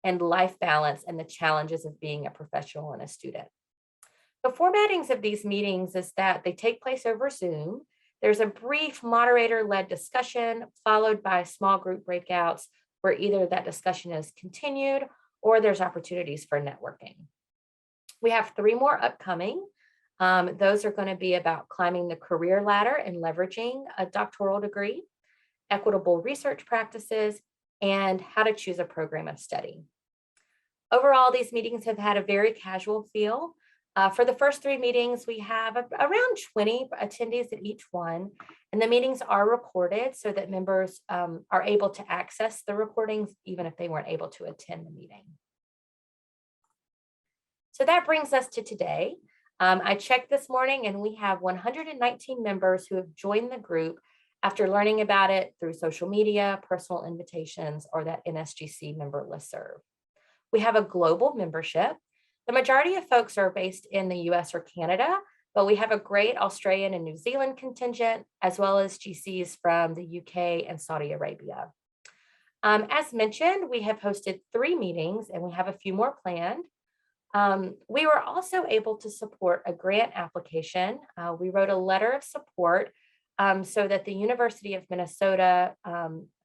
and life balance and the challenges of being a professional and a student. The formattings of these meetings is that they take place over Zoom. There's a brief moderator-led discussion followed by small group breakouts where either that discussion is continued or there's opportunities for networking. We have 3 more upcoming. Those are going to be about climbing the career ladder and leveraging a doctoral degree, equitable research practices, and how to choose a program of study. Overall, these meetings have had a very casual feel. For the first 3 meetings, we have around 20 attendees at each one, and the meetings are recorded so that members are able to access the recordings even if they weren't able to attend the meeting. So that brings us to today. I checked this morning and we have 119 members who have joined the group after learning about it through social media, personal invitations, or that Nsgc member listserv. We have a global membership. The majority of folks are based in the US or Canada, but we have a great Australian and New Zealand contingent, as well as GCs from the UK and Saudi Arabia. As mentioned, we have hosted 3 meetings and we have a few more planned. We were also able to support a grant application. We wrote a letter of support so that the University of Minnesota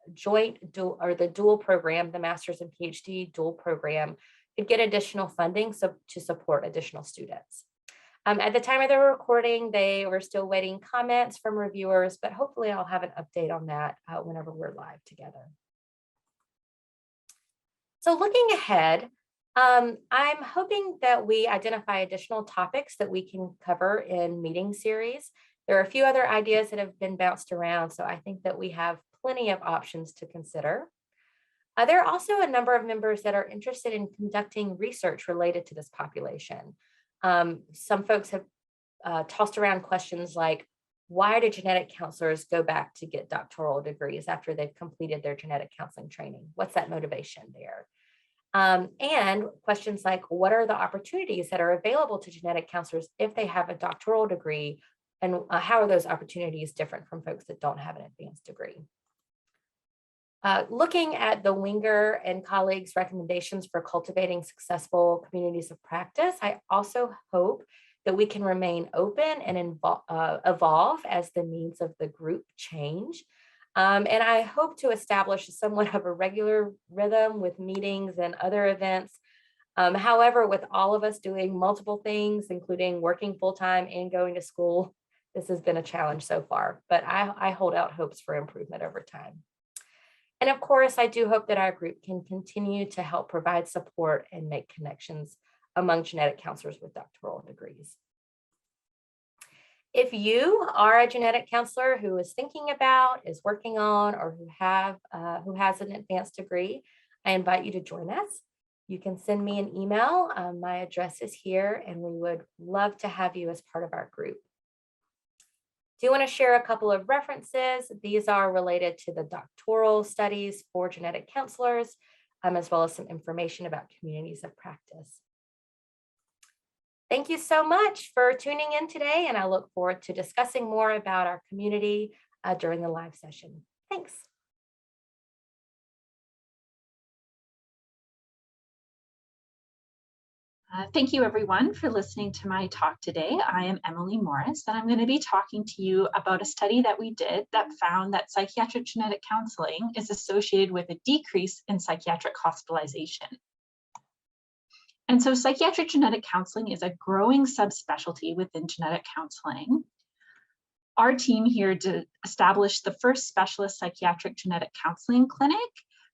the dual program, the master's and PhD dual program, could get additional funding to support additional students. At the time of the recording, they were still waiting comments from reviewers, but hopefully I'll have an update on that whenever we're live together. So looking ahead, I'm hoping that we identify additional topics that we can cover in meeting series. There are a few other ideas that have been bounced around, so I think that we have plenty of options to consider. There are also a number of members that are interested in conducting research related to this population. Some folks have tossed around questions like, why do genetic counselors go back to get doctoral degrees after they've completed their genetic counseling training? What's that motivation there? And questions like, what are the opportunities that are available to genetic counselors if they have a doctoral degree? And how are those opportunities different from folks that don't have an advanced degree? Looking at the Winger and colleagues' recommendations for cultivating successful communities of practice, I also hope that we can remain open and evolve as the needs of the group change. And I hope to establish somewhat of a regular rhythm with meetings and other events. However, with all of us doing multiple things, including working full-time and going to school, this has been a challenge so far, but I hold out hopes for improvement over time. And of course, I do hope that our group can continue to help provide support and make connections among genetic counselors with doctoral degrees. If you are a genetic counselor who is thinking about, is working on, or who has an advanced degree, I invite you to join us. You can send me an email. My address is here, and we would love to have you as part of our group. Do you want to share a couple of references? These are related to the doctoral studies for genetic counselors, as well as some information about communities of practice. Thank you so much for tuning in today, and I look forward to discussing more about our community during the live session. Thanks.
Thank you, everyone, for listening to my talk today. I am Emily Morris, and I'm going to be talking to you about a study that we did that found that psychiatric genetic counseling is associated with a decrease in psychiatric hospitalization. And so psychiatric genetic counseling is a growing subspecialty within genetic counseling. Our team here established the first specialist psychiatric genetic counseling clinic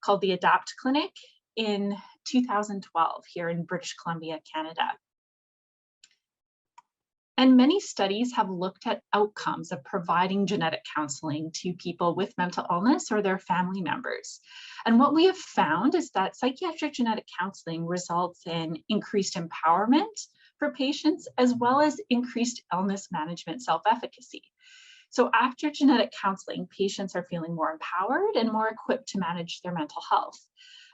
called the ADAPT Clinic in 2012 here in British Columbia, Canada. And many studies have looked at outcomes of providing genetic counseling to people with mental illness or their family members. And what we have found is that psychiatric genetic counseling results in increased empowerment for patients, as well as increased illness management self-efficacy. So after genetic counseling, patients are feeling more empowered and more equipped to manage their mental health.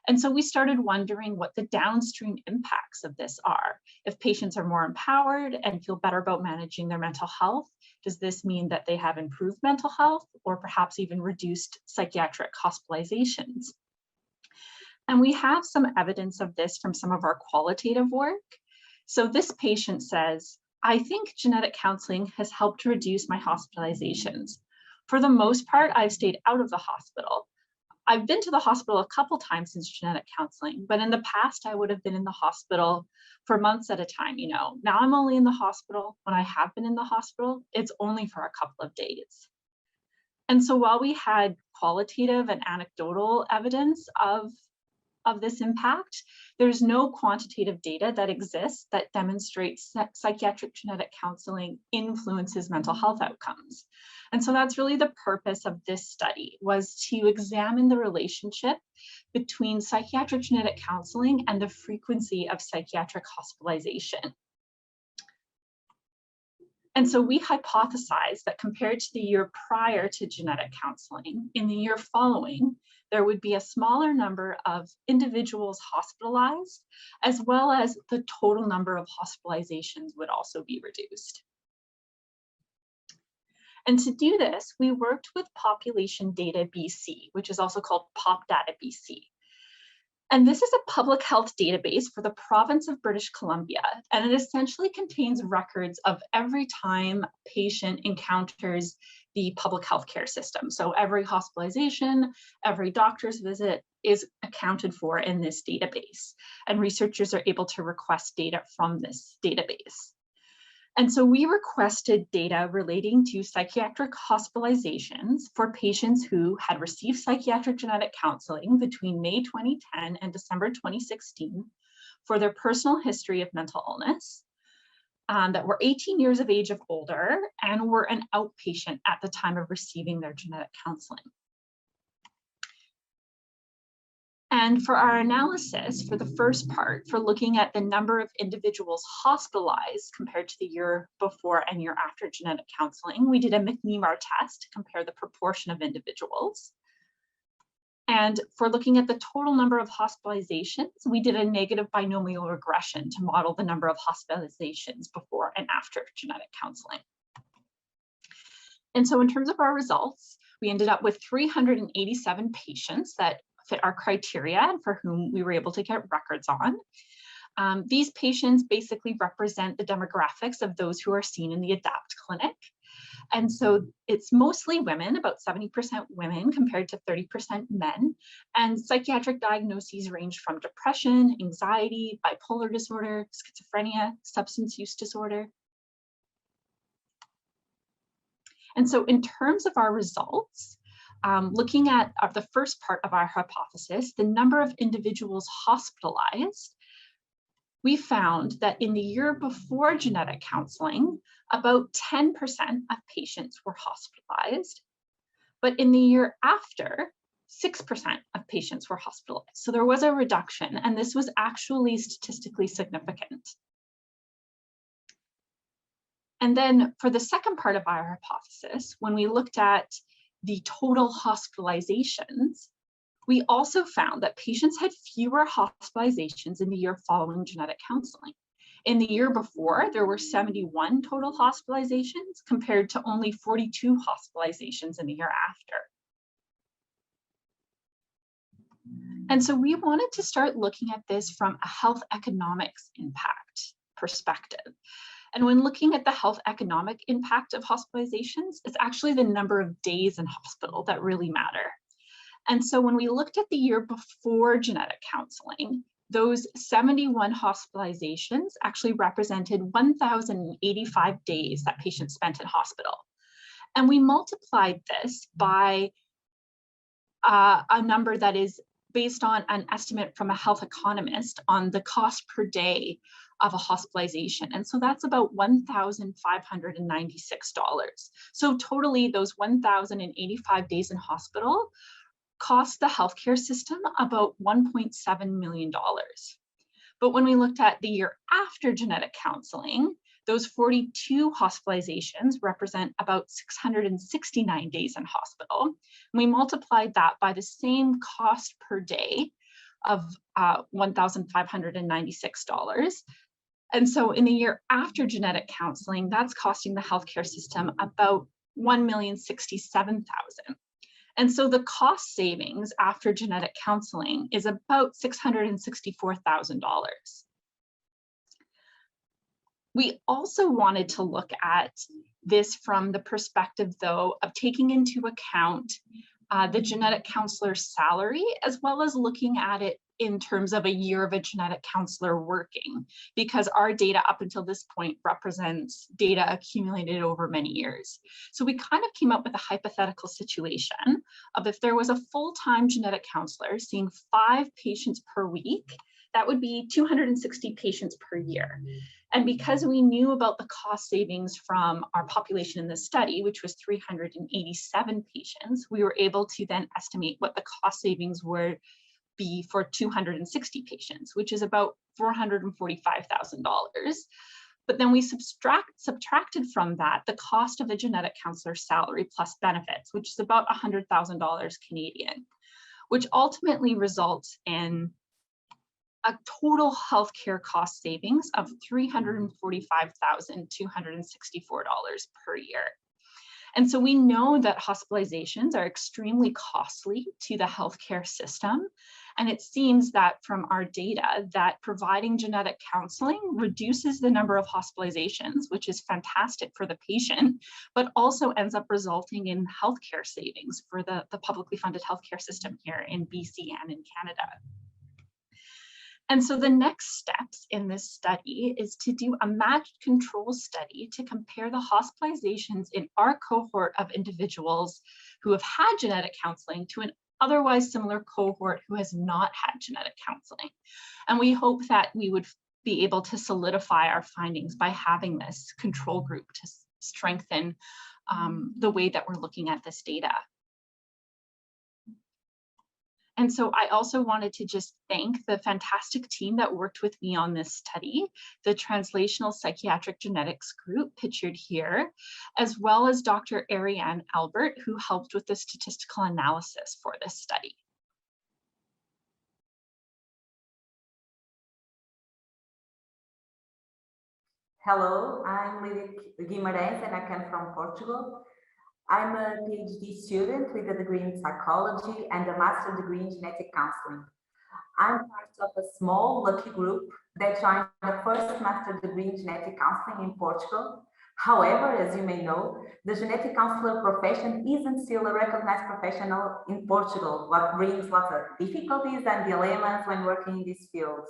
And so we started wondering what the downstream impacts of this are. If patients are more empowered and feel better about managing their mental health, does this mean that they have improved mental health or perhaps even reduced psychiatric hospitalizations? And we have some evidence of this from some of our qualitative work. So this patient says, I think genetic counseling has helped to reduce my hospitalizations. For the most part, I've stayed out of the hospital. I've been to the hospital a couple times since genetic counseling, but in the past, I would have been in the hospital for months at a time. Now I'm only in the hospital. When I have been in the hospital, it's only for a couple of days. And so while we had qualitative and anecdotal evidence of this impact, there's no quantitative data that exists that demonstrates that psychiatric genetic counseling influences mental health outcomes. And so that's really the purpose of this study, was to examine the relationship between psychiatric genetic counseling and the frequency of psychiatric hospitalization. And so we hypothesized that compared to the year prior to genetic counseling, in the year following, there would be a smaller number of individuals hospitalized, as well as the total number of hospitalizations would also be reduced. And to do this, we worked with Population Data BC, which is also called PopData BC. And this is a public health database for the province of British Columbia, and it essentially contains records of every time a patient encounters the public health care system. So every hospitalization, every doctor's visit is accounted for in this database, and researchers are able to request data from this database. And so we requested data relating to psychiatric hospitalizations for patients who had received psychiatric genetic counseling between May 2010 and December 2016 for their personal history of mental illness, that were 18 years of age or older and were an outpatient at the time of receiving their genetic counseling. And for our analysis, for the first part, for looking at the number of individuals hospitalized compared to the year before and year after genetic counseling, we did a McNemar test to compare the proportion of individuals. And for looking at the total number of hospitalizations, we did a negative binomial regression to model the number of hospitalizations before and after genetic counseling. And so in terms of our results, we ended up with 387 patients that fit our criteria and for whom we were able to get records on. These patients basically represent the demographics of those who are seen in the ADAPT clinic. And so it's mostly women, about 70% women compared to 30% men. And psychiatric diagnoses range from depression, anxiety, bipolar disorder, schizophrenia, substance use disorder. And so in terms of our results, looking at the first part of our hypothesis, the number of individuals hospitalized, we found that in the year before genetic counseling, about 10% of patients were hospitalized, but in the year after, 6% of patients were hospitalized. So there was a reduction, and this was actually statistically significant. And then for the second part of our hypothesis, when we looked at the total hospitalizations, we also found that patients had fewer hospitalizations in the year following genetic counseling. In the year before, there were 71 total hospitalizations compared to only 42 hospitalizations in the year after. And so we wanted to start looking at this from a health economics impact perspective. And when looking at the health economic impact of hospitalizations, it's actually the number of days in hospital that really matter. And so when we looked at the year before genetic counseling, those 71 hospitalizations actually represented 1,085 days that patients spent in hospital. And we multiplied this by a number that is based on an estimate from a health economist on the cost per day of a hospitalization. And so that's about $1,596. So totally those 1,085 days in hospital cost the healthcare system about $1.7 million. But when we looked at the year after genetic counseling, those 42 hospitalizations represent about 669 days in hospital. And we multiplied that by the same cost per day of $1,596. And so in the year after genetic counseling, that's costing the healthcare system about $1,067,000. And so the cost savings after genetic counseling is about $664,000. We also wanted to look at this from the perspective, though, of taking into account the genetic counselor's salary, as well as looking at it in terms of a year of a genetic counselor working, because our data up until this point represents data accumulated over many years. So we kind of came up with a hypothetical situation of if there was a full-time genetic counselor seeing 5 patients per week, that would be 260 patients per year. And because we knew about the cost savings from our population in this study, which was 387 patients, we were able to then estimate what the cost savings would be for 260 patients, which is about $445,000. But then we subtracted from that the cost of a genetic counselor's salary plus benefits, which is about $100,000 Canadian, which ultimately results in a total healthcare cost savings of $345,264 per year. And so we know that hospitalizations are extremely costly to the healthcare system. And it seems that from our data that providing genetic counseling reduces the number of hospitalizations, which is fantastic for the patient, but also ends up resulting in healthcare savings for the publicly funded healthcare system here in BC and in Canada. And so the next steps in this study is to do a matched control study to compare the hospitalizations in our cohort of individuals who have had genetic counseling to an otherwise similar cohort who has not had genetic counseling. And we hope that we would be able to solidify our findings by having this control group to strengthen the way that we're looking at this data. And so I also wanted to just thank the fantastic team that worked with me on this study, the Translational Psychiatric Genetics group pictured here, as well as Dr. Ariane Albert, who helped with the statistical analysis for this study.
Hello, I'm Lydia Guimarães and I come from Portugal. I'm a PhD student with a degree in psychology and a master's degree in genetic counseling. I'm part of a small lucky group that joined the first master's degree in genetic counseling in Portugal. However, as you may know, the genetic counselor profession isn't still a recognized professional in Portugal, what brings lots of difficulties and dilemmas when working in these fields.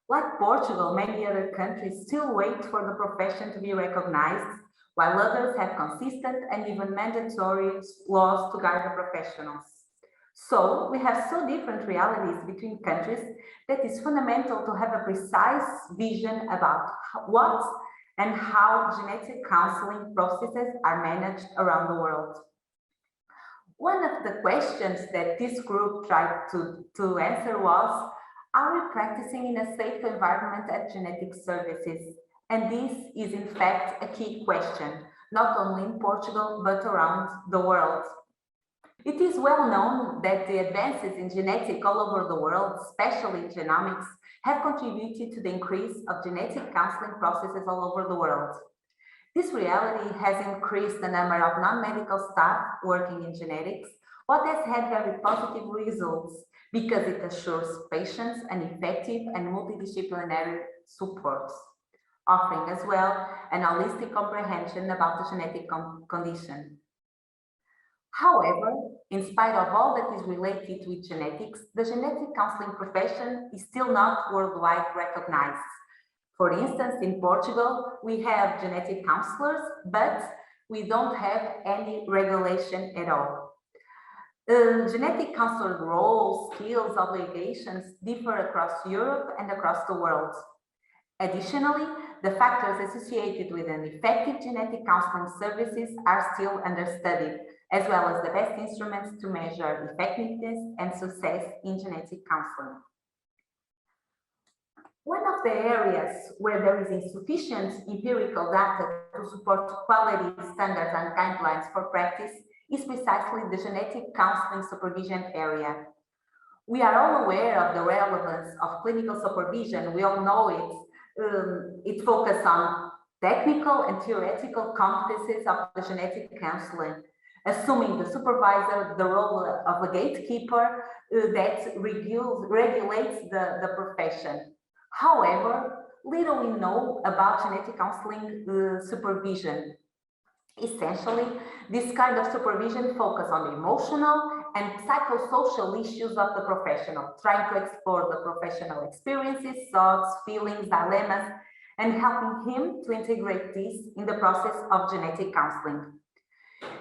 Like Portugal, many other countries still wait for the profession to be recognized, while others have consistent and even mandatory laws to guide the professionals. So we have so different realities between countries that it's fundamental to have a precise vision about what and how genetic counseling processes are managed around the world. One of the questions that this group tried to answer was, are we practicing in a safe environment at genetic services? And this is in fact a key question, not only in Portugal, but around the world. It is well known that the advances in genetics all over the world, especially in genomics, have contributed to the increase of genetic counseling processes all over the world. This reality has increased the number of non-medical staff working in genetics, what has had very positive results because it assures patients an effective and multidisciplinary support, offering as well an holistic comprehension about the genetic condition. However, in spite of all that is related with genetics, the genetic counseling profession is still not worldwide recognized. For instance, in Portugal, we have genetic counselors, but we don't have any regulation at all. Genetic counselor roles, skills, obligations differ across Europe and across the world. Additionally, the factors associated with an effective genetic counseling services are still understudied, as well as the best instruments to measure effectiveness and success in genetic counseling. One of the areas where there is insufficient empirical data to support quality standards and guidelines for practice is precisely the genetic counseling supervision area. We are all aware of the relevance of clinical supervision. We all know it focuses on technical and theoretical competencies of the genetic counseling, assuming the supervisor the role of a gatekeeper that regulates the profession. However, little we know about genetic counseling supervision. Essentially, this kind of supervision focuses on the emotional and psychosocial issues of the professional, trying to explore the professional experiences, thoughts, feelings, dilemmas, and helping him to integrate this in the process of genetic counseling.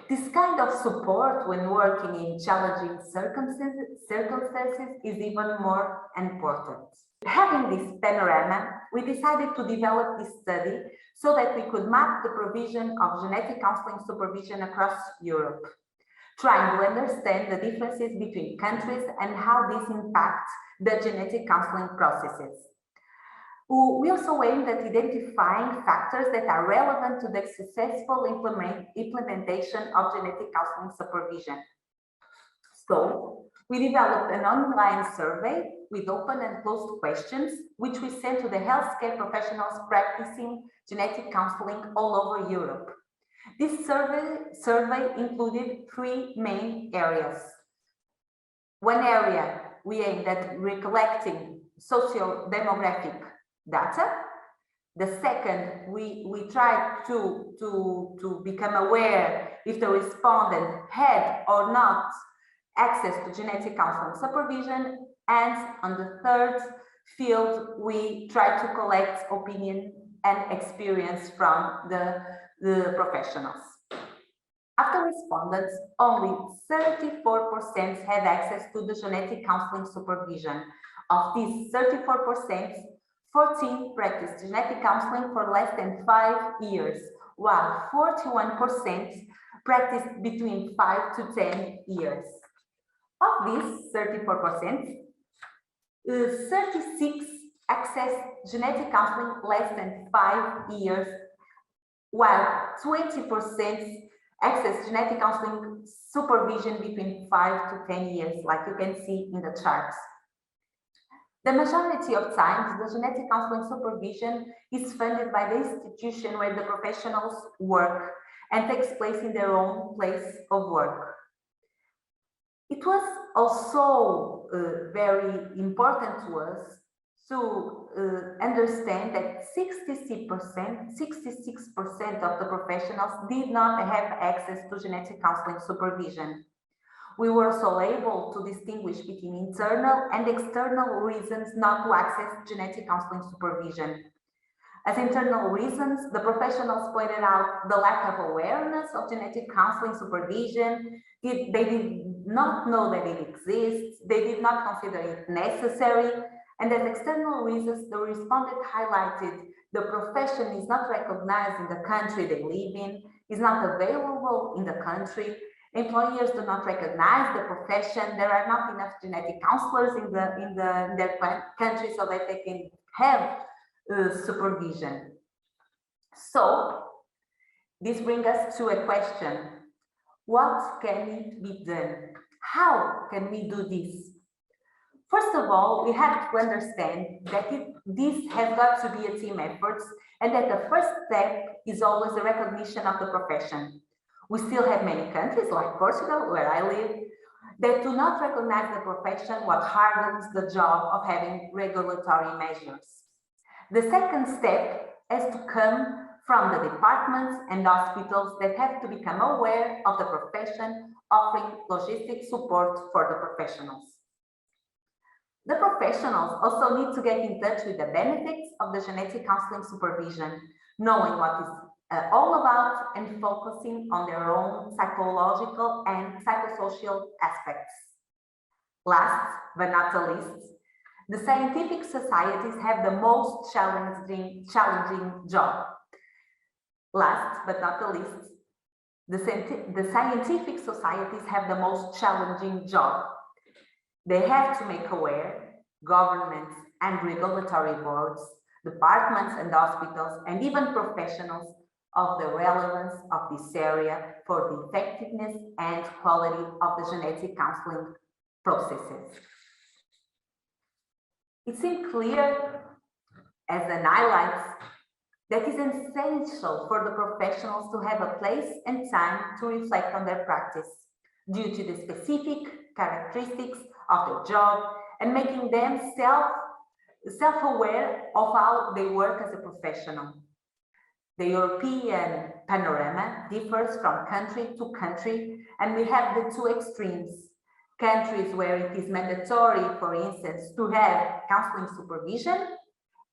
This kind of support when working in challenging circumstances is even more important. Having this panorama, we decided to develop this study so that we could map the provision of genetic counseling supervision across Europe, trying to understand the differences between countries and how this impacts the genetic counseling processes. We also aimed at identifying factors that are relevant to the successful implementation of genetic counseling supervision. So, we developed an online survey with open and closed questions, which we sent to the healthcare professionals practicing genetic counseling all over Europe. This survey included three main areas. One area, we aimed at recollecting socio-demographic data. The second, we tried to become aware if the respondent had or not access to genetic counseling supervision. And on the third field, we tried to collect opinion and experience from the professionals. After respondents, only 34% had access to the genetic counseling supervision. Of these 34%, 14 practiced genetic counseling for less than 5 years, while 41% practiced between 5 to 10 years. Of these 34%, 36 accessed genetic counseling less than 5 years, while 20% access genetic counseling supervision between 5 to 10 years, like you can see in the charts. The majority of times, the genetic counseling supervision is funded by the institution where the professionals work and takes place in their own place of work. It was also very important to us to understand that 66% of the professionals did not have access to genetic counseling supervision. We were also able to distinguish between internal and external reasons not to access genetic counseling supervision. As internal reasons, the professionals pointed out the lack of awareness of genetic counseling supervision. They did not know that it exists. They did not consider it necessary. And as external reasons, the respondent highlighted the profession is not recognized in the country they live in, is not available in the country. Employers do not recognize the profession. There are not enough genetic counselors in their country so that they can have supervision. So this brings us to a question. What can it be done? How can we do this? First of all, we have to understand that this has got to be a team effort, and that the first step is always the recognition of the profession. We still have many countries like Portugal, where I live, that do not recognize the profession, what hardens the job of having regulatory measures. The second step has to come from the departments and hospitals that have to become aware of the profession, offering logistic support for the professionals. The professionals also need to get in touch with the benefits of the genetic counseling supervision, knowing what is all about and focusing on their own psychological and psychosocial aspects. Last but not the least, the scientific societies have the most challenging job. Last but not the least, the scientific societies have the most challenging job. They have to make aware governments and regulatory boards, departments and hospitals, and even professionals of the relevance of this area for the effectiveness and quality of the genetic counseling processes. It seems clear as an highlight that is essential for the professionals to have a place and time to reflect on their practice due to the specific characteristics of their job and making them self-aware of how they work as a professional. The European panorama differs from country to country, and we have the two extremes. Countries where it is mandatory, for instance, to have counseling supervision,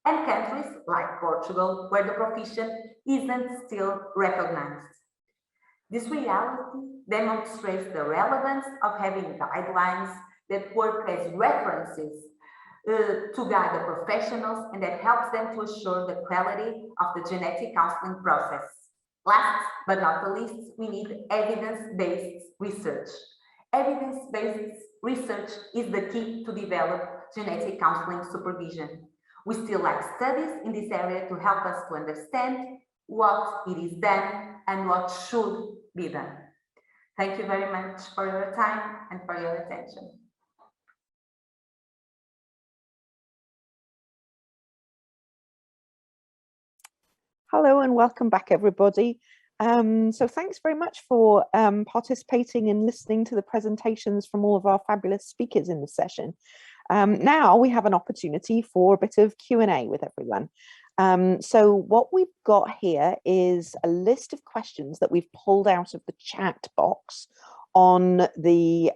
and countries like Portugal, where the profession isn't still recognized. This reality demonstrates the relevance of having guidelines that work as references to guide the professionals and that helps them to assure the quality of the genetic counseling process. Last but not the least, we need evidence-based research. Evidence-based research is the key to develop genetic counseling supervision. We still lack studies in this area to help us to understand what it is done and what should be done. Thank you very much for your time and for your attention.
Hello and welcome back, everybody. So thanks very much for participating and listening to the presentations from all of our fabulous speakers in the session. Now we have an opportunity for a bit of Q&A with everyone. So what we've got here is a list of questions that we've pulled out of the chat box on the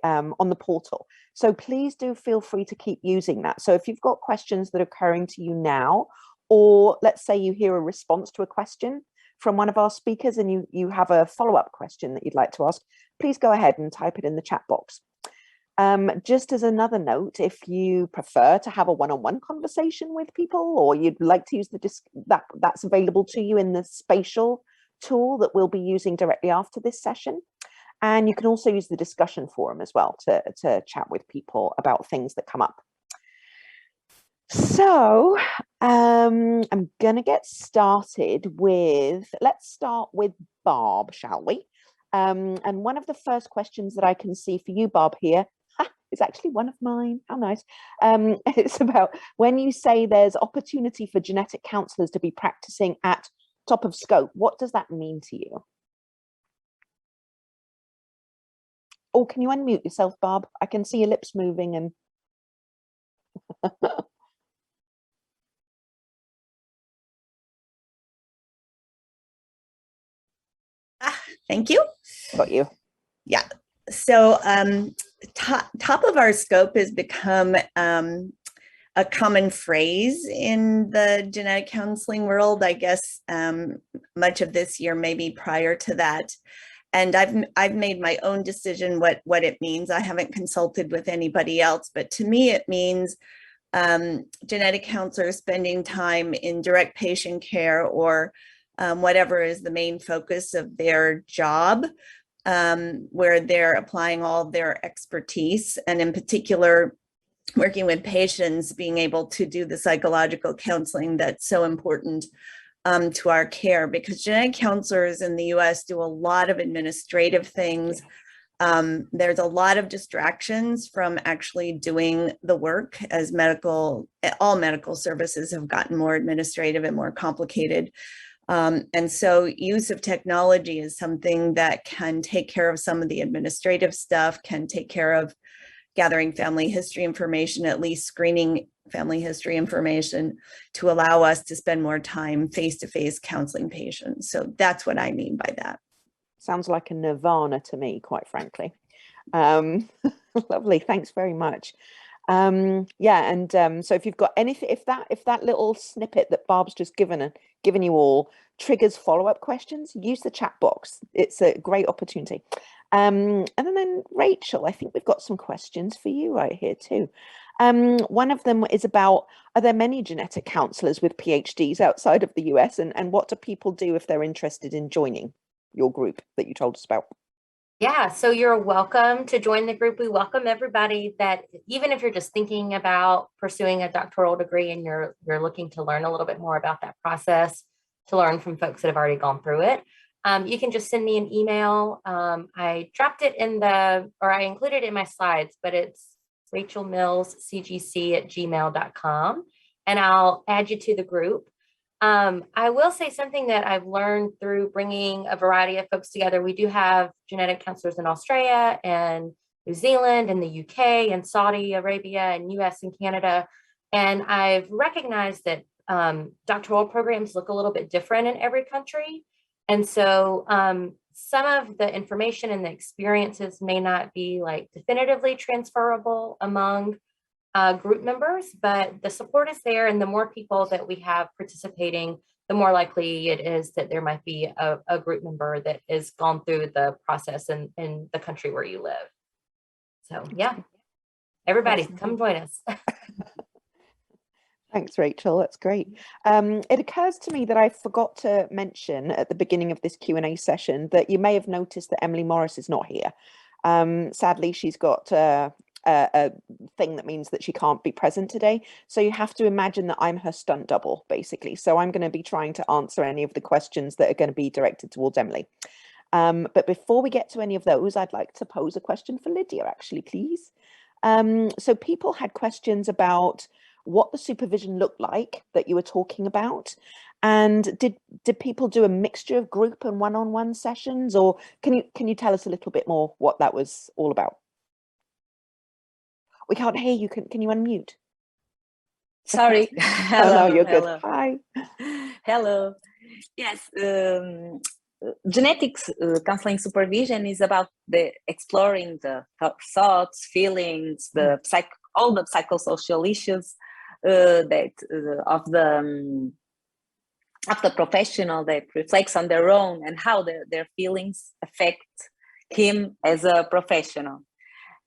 portal. So please do feel free to keep using that. So if you've got questions that are occurring to you now, or let's say you hear a response to a question, from one of our speakers and you have a follow-up question that you'd like to ask, please go ahead and type it in the chat box. Just as another note, if you prefer to have a one-on-one conversation with people, or you'd like to use that's available to you in the spatial tool that we'll be using directly after this session. And you can also use the discussion forum as well to chat with people about things that come up. So I'm going to get started with, let's start with Barb, shall we? And one of the first questions that I can see for you, Barb, here, is actually one of mine. How nice. It's about when you say there's opportunity for genetic counselors to be practicing at top of scope, what does that mean to you? Oh, can you unmute yourself, Barb? I can see your lips moving and
Thank you.
got you.
Yeah. So top of our scope has become a common phrase in the genetic counseling world, I guess, much of this year, maybe prior to that. And I've made my own decision what it means. I haven't consulted with anybody else, but to me it means genetic counselors spending time in direct patient care or whatever is the main focus of their job, where they're applying all of their expertise, and in particular, working with patients, being able to do the psychological counseling that's so important to our care, because genetic counselors in the US do a lot of administrative things. There's a lot of distractions from actually doing the work, as all medical services have gotten more administrative and more complicated. And so use of technology is something that can take care of some of the administrative stuff, can take care of gathering family history information, at least screening family history information, to allow us to spend more time face-to-face counseling patients. So that's what I mean by that.
Sounds like a nirvana to me, quite frankly. Lovely, thanks very much. Yeah, and so if you've got anything, if that little snippet that Barb's just given you all triggers follow-up questions, use the chat box. It's a great opportunity. And then Rachel, I think we've got some questions for you right here too. One of them is about, are there many genetic counselors with PhDs outside of the US, and what do people do if they're interested in joining your group that you told us about?
Yeah, so you're welcome to join the group. We welcome everybody that, even if you're just thinking about pursuing a doctoral degree and you're looking to learn a little bit more about that process, to learn from folks that have already gone through it, you can just send me an email. I dropped it I included it in my slides, but it's rachelmillscgc@gmail.com, and I'll add you to the group. I will say something that I've learned through bringing a variety of folks together. We do have genetic counselors in Australia and New Zealand and the UK and Saudi Arabia and US and Canada. And I've recognized that doctoral programs look a little bit different in every country. And so some of the information and the experiences may not be like definitively transferable among group members, but the support is there, and the more people that we have participating, the more likely it is that there might be a group member that has gone through the process in the country where you live. So yeah, everybody come join us.
Thanks, Rachel. That's great. It occurs to me that I forgot to mention at the beginning of this Q&A session that you may have noticed that Emily Morris is not here. Sadly, she's got a thing that means that she can't be present today. So you have to imagine that I'm her stunt double, basically. So I'm going to be trying to answer any of the questions that are going to be directed towards Emily. But before we get to any of those, I'd like to pose a question for Lydia, actually, please. So people had questions about what the supervision looked like that you were talking about. And did people do a mixture of group and one-on-one sessions, or can you tell us a little bit more what that was all about? We can't hear you. Can you unmute?
Sorry.
Hello, no, you're good. Hi.
Hello. Yes. Genetics counseling supervision is about exploring the thoughts, feelings, all the psychosocial issues of the the professional that reflects on their own and how their feelings affect him as a professional.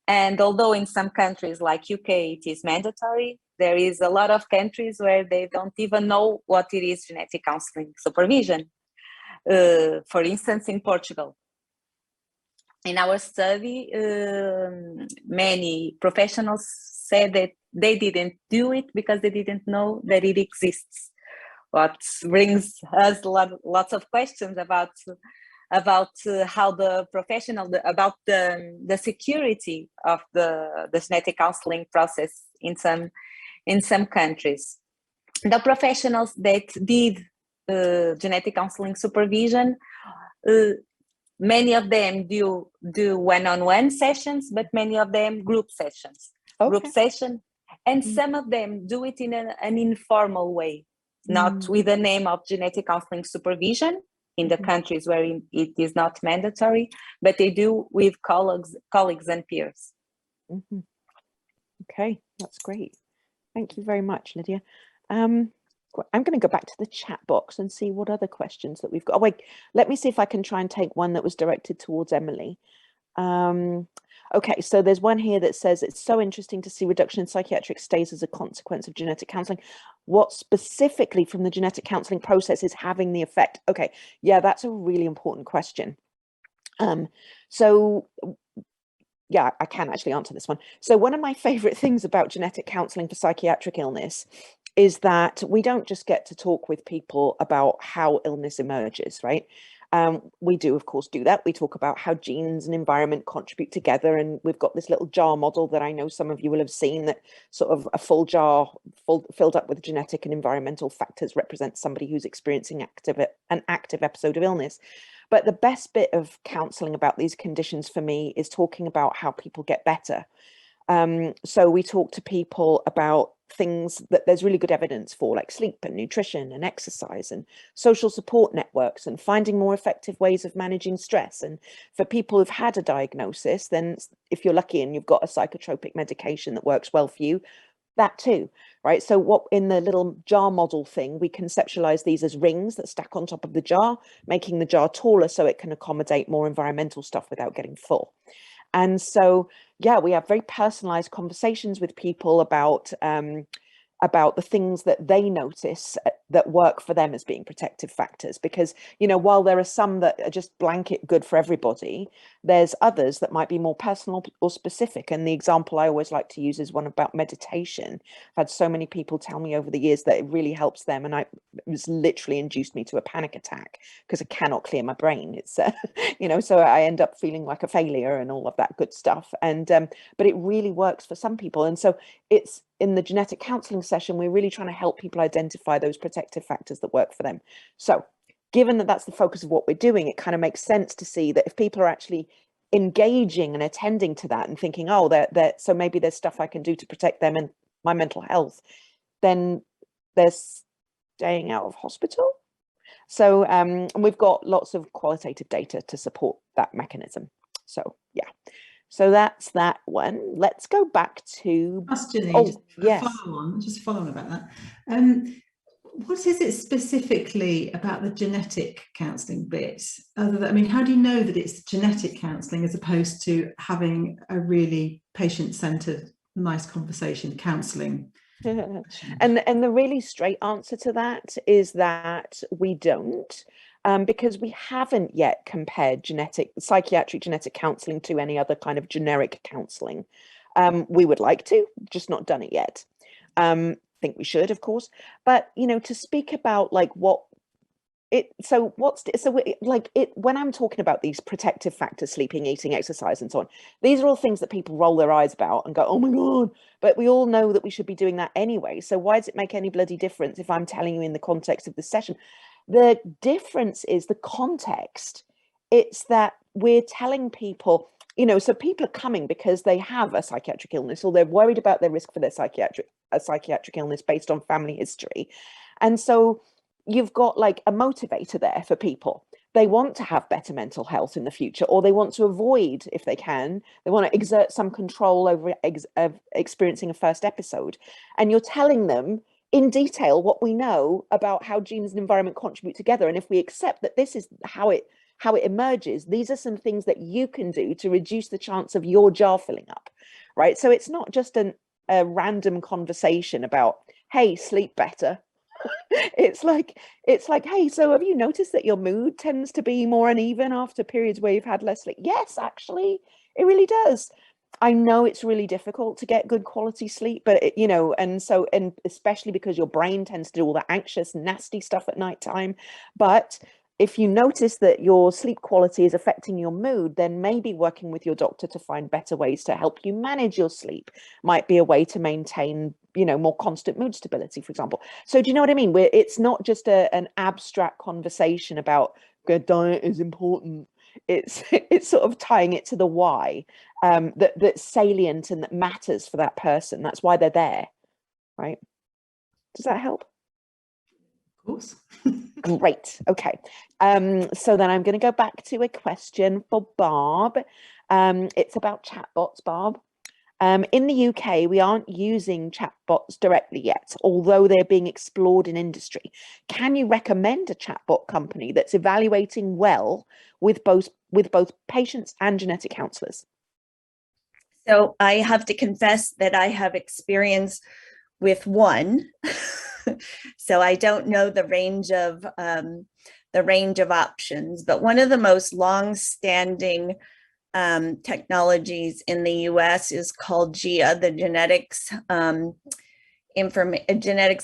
And although in some countries like UK it is mandatory, there is a lot of countries where they don't even know what it is genetic counseling supervision. For instance, in Portugal. In our study, many professionals said that they didn't do it because they didn't know that it exists. What brings us lots of questions about how the professional, about the security of the genetic counseling process in some countries. The professionals that did genetic counseling supervision, many of them do one-on-one sessions, but many of them group sessions, and some of them do it in an informal way, not with the name of genetic counseling supervision in the countries where it is not mandatory, but they do with colleagues and peers.
Okay, that's great. Thank you very much, Lydia. I'm going to go back to the chat box and see what other questions that we've got. Oh, wait, let me see if I can try and take one that was directed towards Emily. Okay, so there's one here that says, it's so interesting to see reduction in psychiatric stays as a consequence of genetic counselling. What specifically from the genetic counselling process is having the effect? Okay, yeah, that's a really important question. So yeah, I can actually answer this one. So one of my favorite things about genetic counselling for psychiatric illness is that we don't just get to talk with people about how illness emerges, right? We do, of course, do that. We talk about how genes and environment contribute together. And we've got this little jar model that I know some of you will have seen, that sort of a full jar filled up with genetic and environmental factors represents somebody who's experiencing an active episode of illness. But the best bit of counselling about these conditions for me is talking about how people get better. So we talk to people about things that there's really good evidence for, like sleep and nutrition and exercise and social support networks and finding more effective ways of managing stress. And for people who've had a diagnosis, then if you're lucky and you've got a psychotropic medication that works well for you, that too, right? So what in the little jar model thing, we conceptualize these as rings that stack on top of the jar, making the jar taller so it can accommodate more environmental stuff without getting full. And so, yeah, we have very personalized conversations with people about the things that they notice that work for them as being protective factors. Because, you know, while there are some that are just blanket good for everybody, there's others that might be more personal or specific. And the example I always like to use is one about meditation. I've had so many people tell me over the years that it really helps them. And it was literally induced me to a panic attack because I cannot clear my brain. It's, you know, so I end up feeling like a failure and all of that good stuff. And, but it really works for some people. And so it's, in the genetic counselling session, we're really trying to help people identify those protective factors that work for them. So given that that's the focus of what we're doing, it kind of makes sense to see that if people are actually engaging and attending to that and thinking, oh, so maybe there's stuff I can do to protect them and my mental health, then they're staying out of hospital. So and we've got lots of qualitative data to support that mechanism. So yeah. So that's that one. Let's go back to
just follow on about that. What is it specifically about the genetic counselling bit? Other than, I mean, how do you know that it's genetic counselling as opposed to having a really patient-centered, nice conversation counselling?
And the really straight answer to that is that we don't. Because we haven't yet compared psychiatric genetic counselling to any other kind of generic counselling. We would like to, just not done it yet. Think we should, of course. But, you know, to speak about like when I'm talking about these protective factors, sleeping, eating, exercise, and so on, these are all things that people roll their eyes about and go, oh my God, but we all know that we should be doing that anyway. So why does it make any bloody difference if I'm telling you in the context of this session? The difference is the context. It's that we're telling people, you know, so people are coming because they have a psychiatric illness or they're worried about their risk for their psychiatric illness based on family history. And so you've got like a motivator there for people. They want to have better mental health in the future, or they want to avoid, if they can, they want to exert some control over experiencing a first episode. And you're telling them, in detail what we know about how genes and environment contribute together. And if we accept that this is how it emerges, these are some things that you can do to reduce the chance of your jar filling up, right? So it's not just a random conversation about, hey, sleep better. It's like, hey, so have you noticed that your mood tends to be more uneven after periods where you've had less sleep? Yes, actually, it really does. I know it's really difficult to get good quality sleep, but and especially because your brain tends to do all that anxious, nasty stuff at nighttime. But if you notice that your sleep quality is affecting your mood, then maybe working with your doctor to find better ways to help you manage your sleep might be a way to maintain, more constant mood stability, for example. So do you know what I mean? It's not just an abstract conversation about good diet is important. It's sort of tying it to the why, that's salient and that matters for that person. That's why they're there, right? Does that help?
Of course.
Great. Okay. So then I'm going to go back to a question for Barb. It's about chatbots, Barb. In the UK, we aren't using chatbots directly yet, although they're being explored in industry. Can you recommend a chatbot company that's evaluating well with both patients and genetic counselors?
So I have to confess that I have experience with one. So I don't know the range of options, but one of the most long-standing technologies in the US is called GIA, the Genetics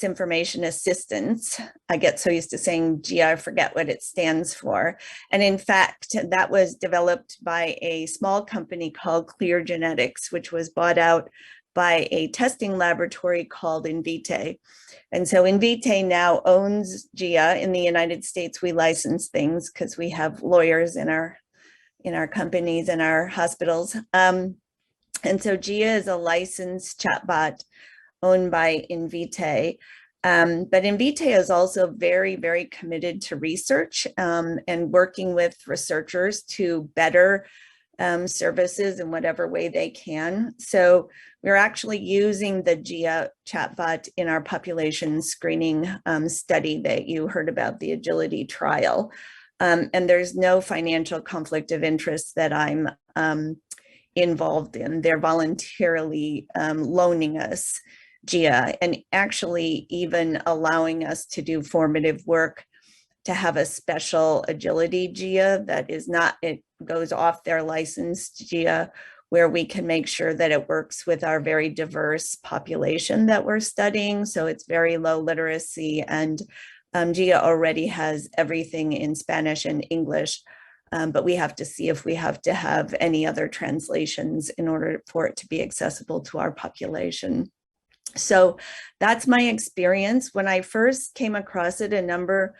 Information Assistance. I get so used to saying GIA, I forget what it stands for. And in fact, that was developed by a small company called Clear Genetics, which was bought out by a testing laboratory called Invitae. And so Invitae now owns GIA. In the United States, we license things because we have lawyers in our companies and our hospitals. And so GIA is a licensed chatbot owned by Invitae. But Invitae is also very, very committed to research and working with researchers to better services in whatever way they can. So we're actually using the GIA chatbot in our population screening study that you heard about, the Agility trial. And there's no financial conflict of interest that I'm involved in. They're voluntarily loaning us GIA and actually even allowing us to do formative work to have a special Agility GIA that is not, it goes off their licensed GIA, where we can make sure that it works with our very diverse population that we're studying. So it's very low literacy, and GIA already has everything in Spanish and English, but we have to see if we have to have any other translations in order for it to be accessible to our population. So that's my experience. When I first came across it a number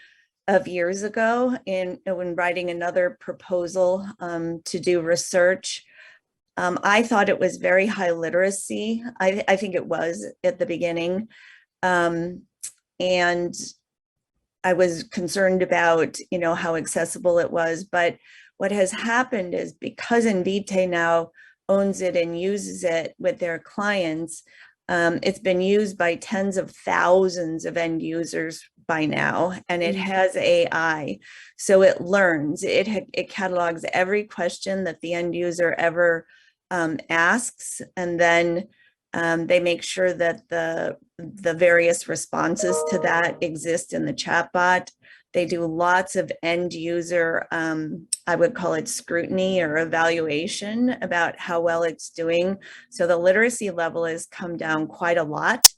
of years ago when writing another proposal to do research, I thought it was very high literacy. I think it was at the beginning. And I was concerned about, how accessible it was. But what has happened is because Invitae now owns it and uses it with their clients, it's been used by tens of thousands of end users by now, and it has AI. So it learns, it catalogs every question that the end user ever asks, and then they make sure that the various responses to that exist in the chatbot. They do lots of end user, I would call it scrutiny or evaluation about how well it's doing. So the literacy level has come down quite a lot.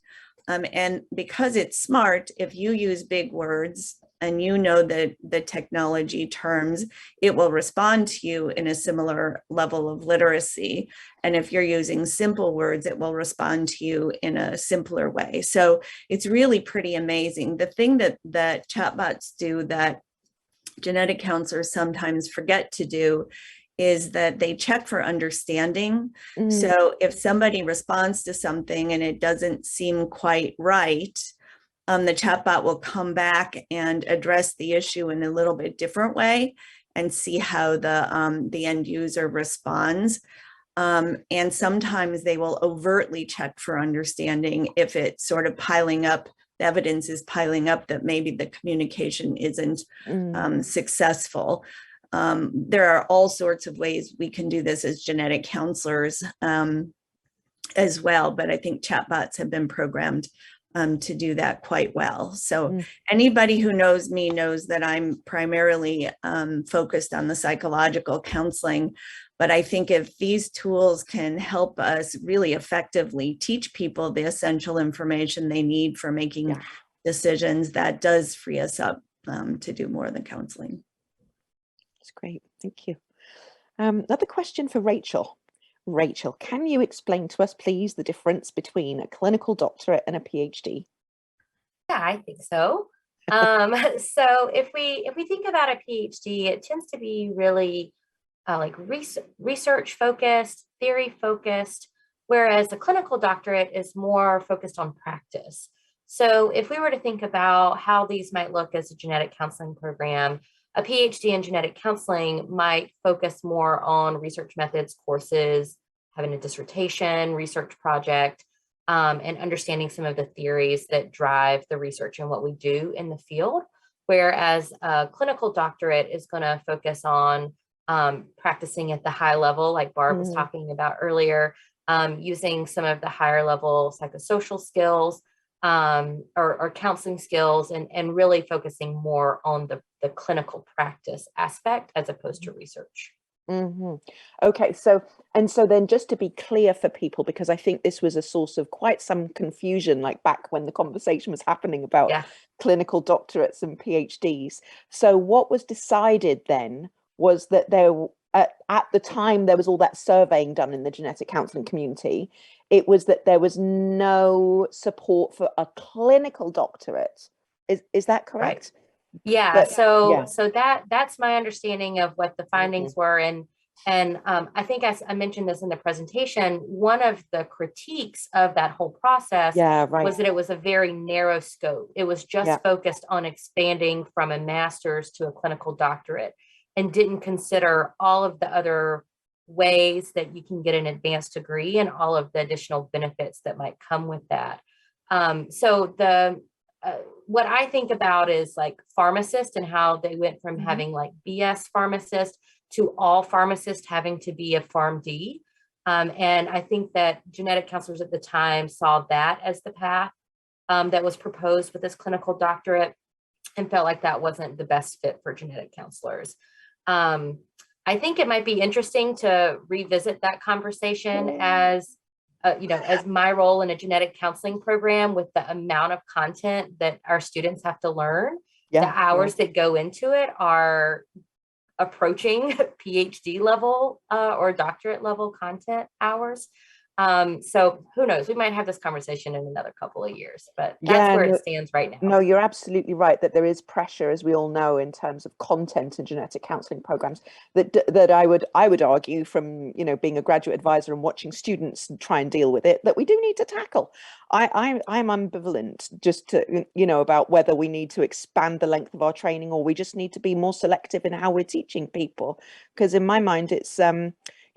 And because it's smart, if you use big words and the technology terms, it will respond to you in a similar level of literacy. And if you're using simple words, it will respond to you in a simpler way. So it's really pretty amazing. The thing that chatbots do that genetic counselors sometimes forget to do is that they check for understanding. So if somebody responds to something and it doesn't seem quite right, the chatbot will come back and address the issue in a little bit different way and see how the end user responds. And sometimes they will overtly check for understanding if it's sort of piling up evidence is piling up that maybe the communication isn't successful. There are all sorts of ways we can do this as genetic counselors as well, but I think chatbots have been programmed to do that quite well. So anybody who knows me knows that I'm primarily focused on the psychological counseling, but I think if these tools can help us really effectively teach people the essential information they need for making decisions, that does free us up to do more than counseling.
That's great, thank you. Another question for Rachel. Rachel, can you explain to us, please, the difference between a clinical doctorate and a PhD?
Yeah, I think so. So if we think about a PhD, it tends to be really like research focused, theory focused, whereas a clinical doctorate is more focused on practice. So if we were to think about how these might look as a genetic counseling program, a PhD in genetic counseling might focus more on research methods, courses, having a dissertation, research project, and understanding some of the theories that drive the research and what we do in the field. Whereas a clinical doctorate is going to focus on practicing at the high level, like Barb was talking about earlier, using some of the higher level psychosocial skills or counseling skills, and really focusing more on the clinical practice aspect as opposed to research.
Okay, so then just to be clear for people, because I think this was a source of quite some confusion, like back when the conversation was happening about clinical doctorates and PhDs. So what was decided then was that at the time there was all that surveying done in the genetic counselling community. It was that there was no support for a clinical doctorate. Is that correct?
Right. Yeah. So that's my understanding of what the findings were. And I think, as I mentioned this in the presentation, one of the critiques of that whole process was that it was a very narrow scope. It was just focused on expanding from a master's to a clinical doctorate, and didn't consider all of the other ways that you can get an advanced degree and all of the additional benefits that might come with that. So what I think about is like pharmacists and how they went from having like BS pharmacist to all pharmacists having to be a PharmD. And I think that genetic counselors at the time saw that as the path that was proposed with this clinical doctorate, and felt like that wasn't the best fit for genetic counselors. I think it might be interesting to revisit that conversation as as my role in a genetic counseling program, with the amount of content that our students have to learn. The hours that go into it are approaching PhD level or doctorate level content hours. So who knows, we might have this conversation in another couple of years, but that's where it stands right now.
No, you're absolutely right that there is pressure, as we all know, in terms of content and genetic counselling programs that I would argue, from being a graduate advisor and watching students try and deal with it, that we do need to tackle. I'm ambivalent just to about whether we need to expand the length of our training, or we just need to be more selective in how we're teaching people, because in my mind it's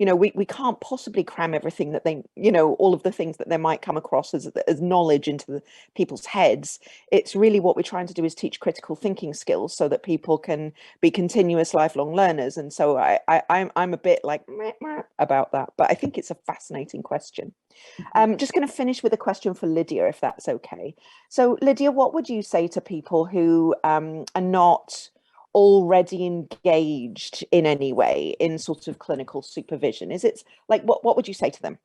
we can't possibly cram everything that they, all of the things that they might come across as knowledge into people's heads. It's really what we're trying to do is teach critical thinking skills so that people can be continuous lifelong learners. And so I'm a bit like meh about that, but I think it's a fascinating question. I'm just going to finish with a question for Lydia, if that's okay. So Lydia, what would you say to people who are not already engaged in any way in sort of clinical supervision? Is it like, what would you say to them?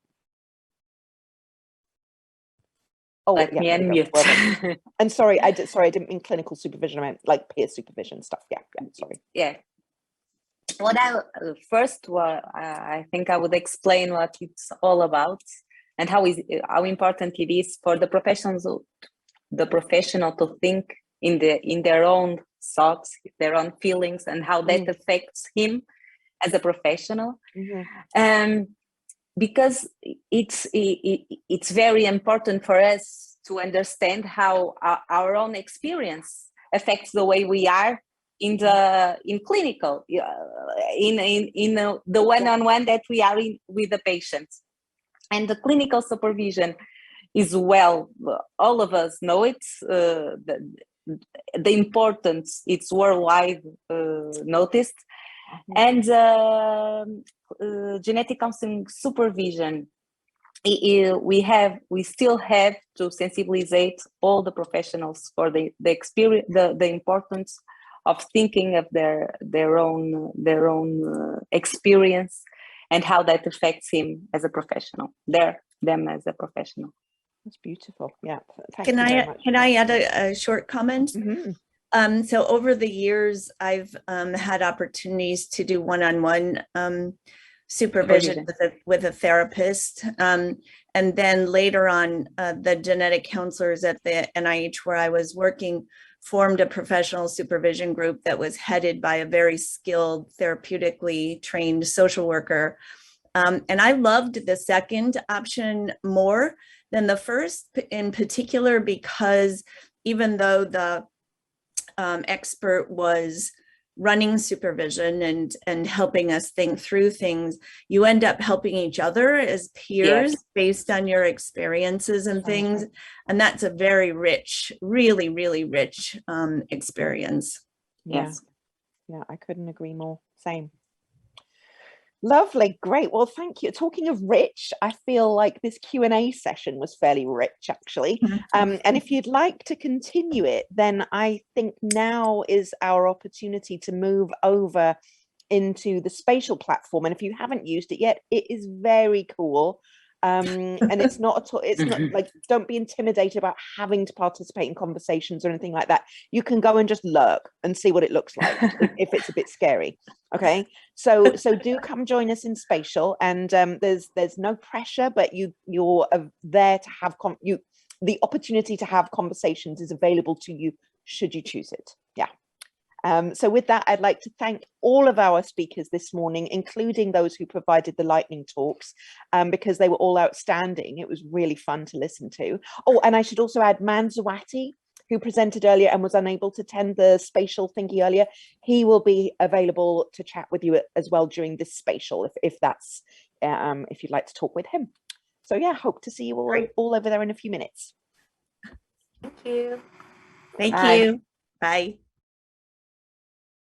Oh,
let me unmute.
Well, and sorry, I didn't mean clinical supervision. I meant like peer supervision stuff. Sorry.
Yeah. What I think I would explain what it's all about and how important it is for the professional to think in their own thoughts, their own feelings, and how that affects him as a professional. Because it's very important for us to understand how our own experience affects the way we are in clinical, in the one-on-one that we are in with the patients. And the clinical supervision is well, all of us know it, the importance, it's worldwide noticed. And genetic counseling supervision, we still have to sensibilize all the professionals for the experience, the importance of thinking of their own experience and how that affects him as a professional, them as a professional.
That's beautiful. Yeah. Thank you very much.
Can I add a short comment?
Mm-hmm.
So over the years, I've had opportunities to do one-on-one supervision with a therapist. And then later on, the genetic counselors at the NIH where I was working formed a professional supervision group that was headed by a very skilled, therapeutically trained social worker. And I loved the second option more than the first, in particular, because even though the expert was running supervision and helping us think through things, you end up helping each other as peers based on your experiences and things. And that's a very rich, really, really rich experience.
Yes.
Yeah, I couldn't agree more. Same. Lovely, great. Well, thank you. Talking of rich, I feel like this Q&A session was fairly rich, actually. And if you'd like to continue it, then I think now is our opportunity to move over into the spatial platform. And if you haven't used it yet, it is very cool. And it's not at all, it's not like, don't be intimidated about having to participate in conversations or anything like that. You can go and just lurk and see what it looks like if it's a bit scary. Okay, so do come join us in spatial, and there's no pressure, but you're there to have the opportunity to have conversations is available to you should you choose it. Yeah. So with that, I'd like to thank all of our speakers this morning, including those who provided the lightning talks, because they were all outstanding. It was really fun to listen to. Oh, and I should also add Manzawati, who presented earlier and was unable to attend the spatial thingy earlier. He will be available to chat with you as well during this spatial, if that's if you'd like to talk with him. So yeah, hope to see you all over there in a few minutes.
Thank you.
Thank you. Bye.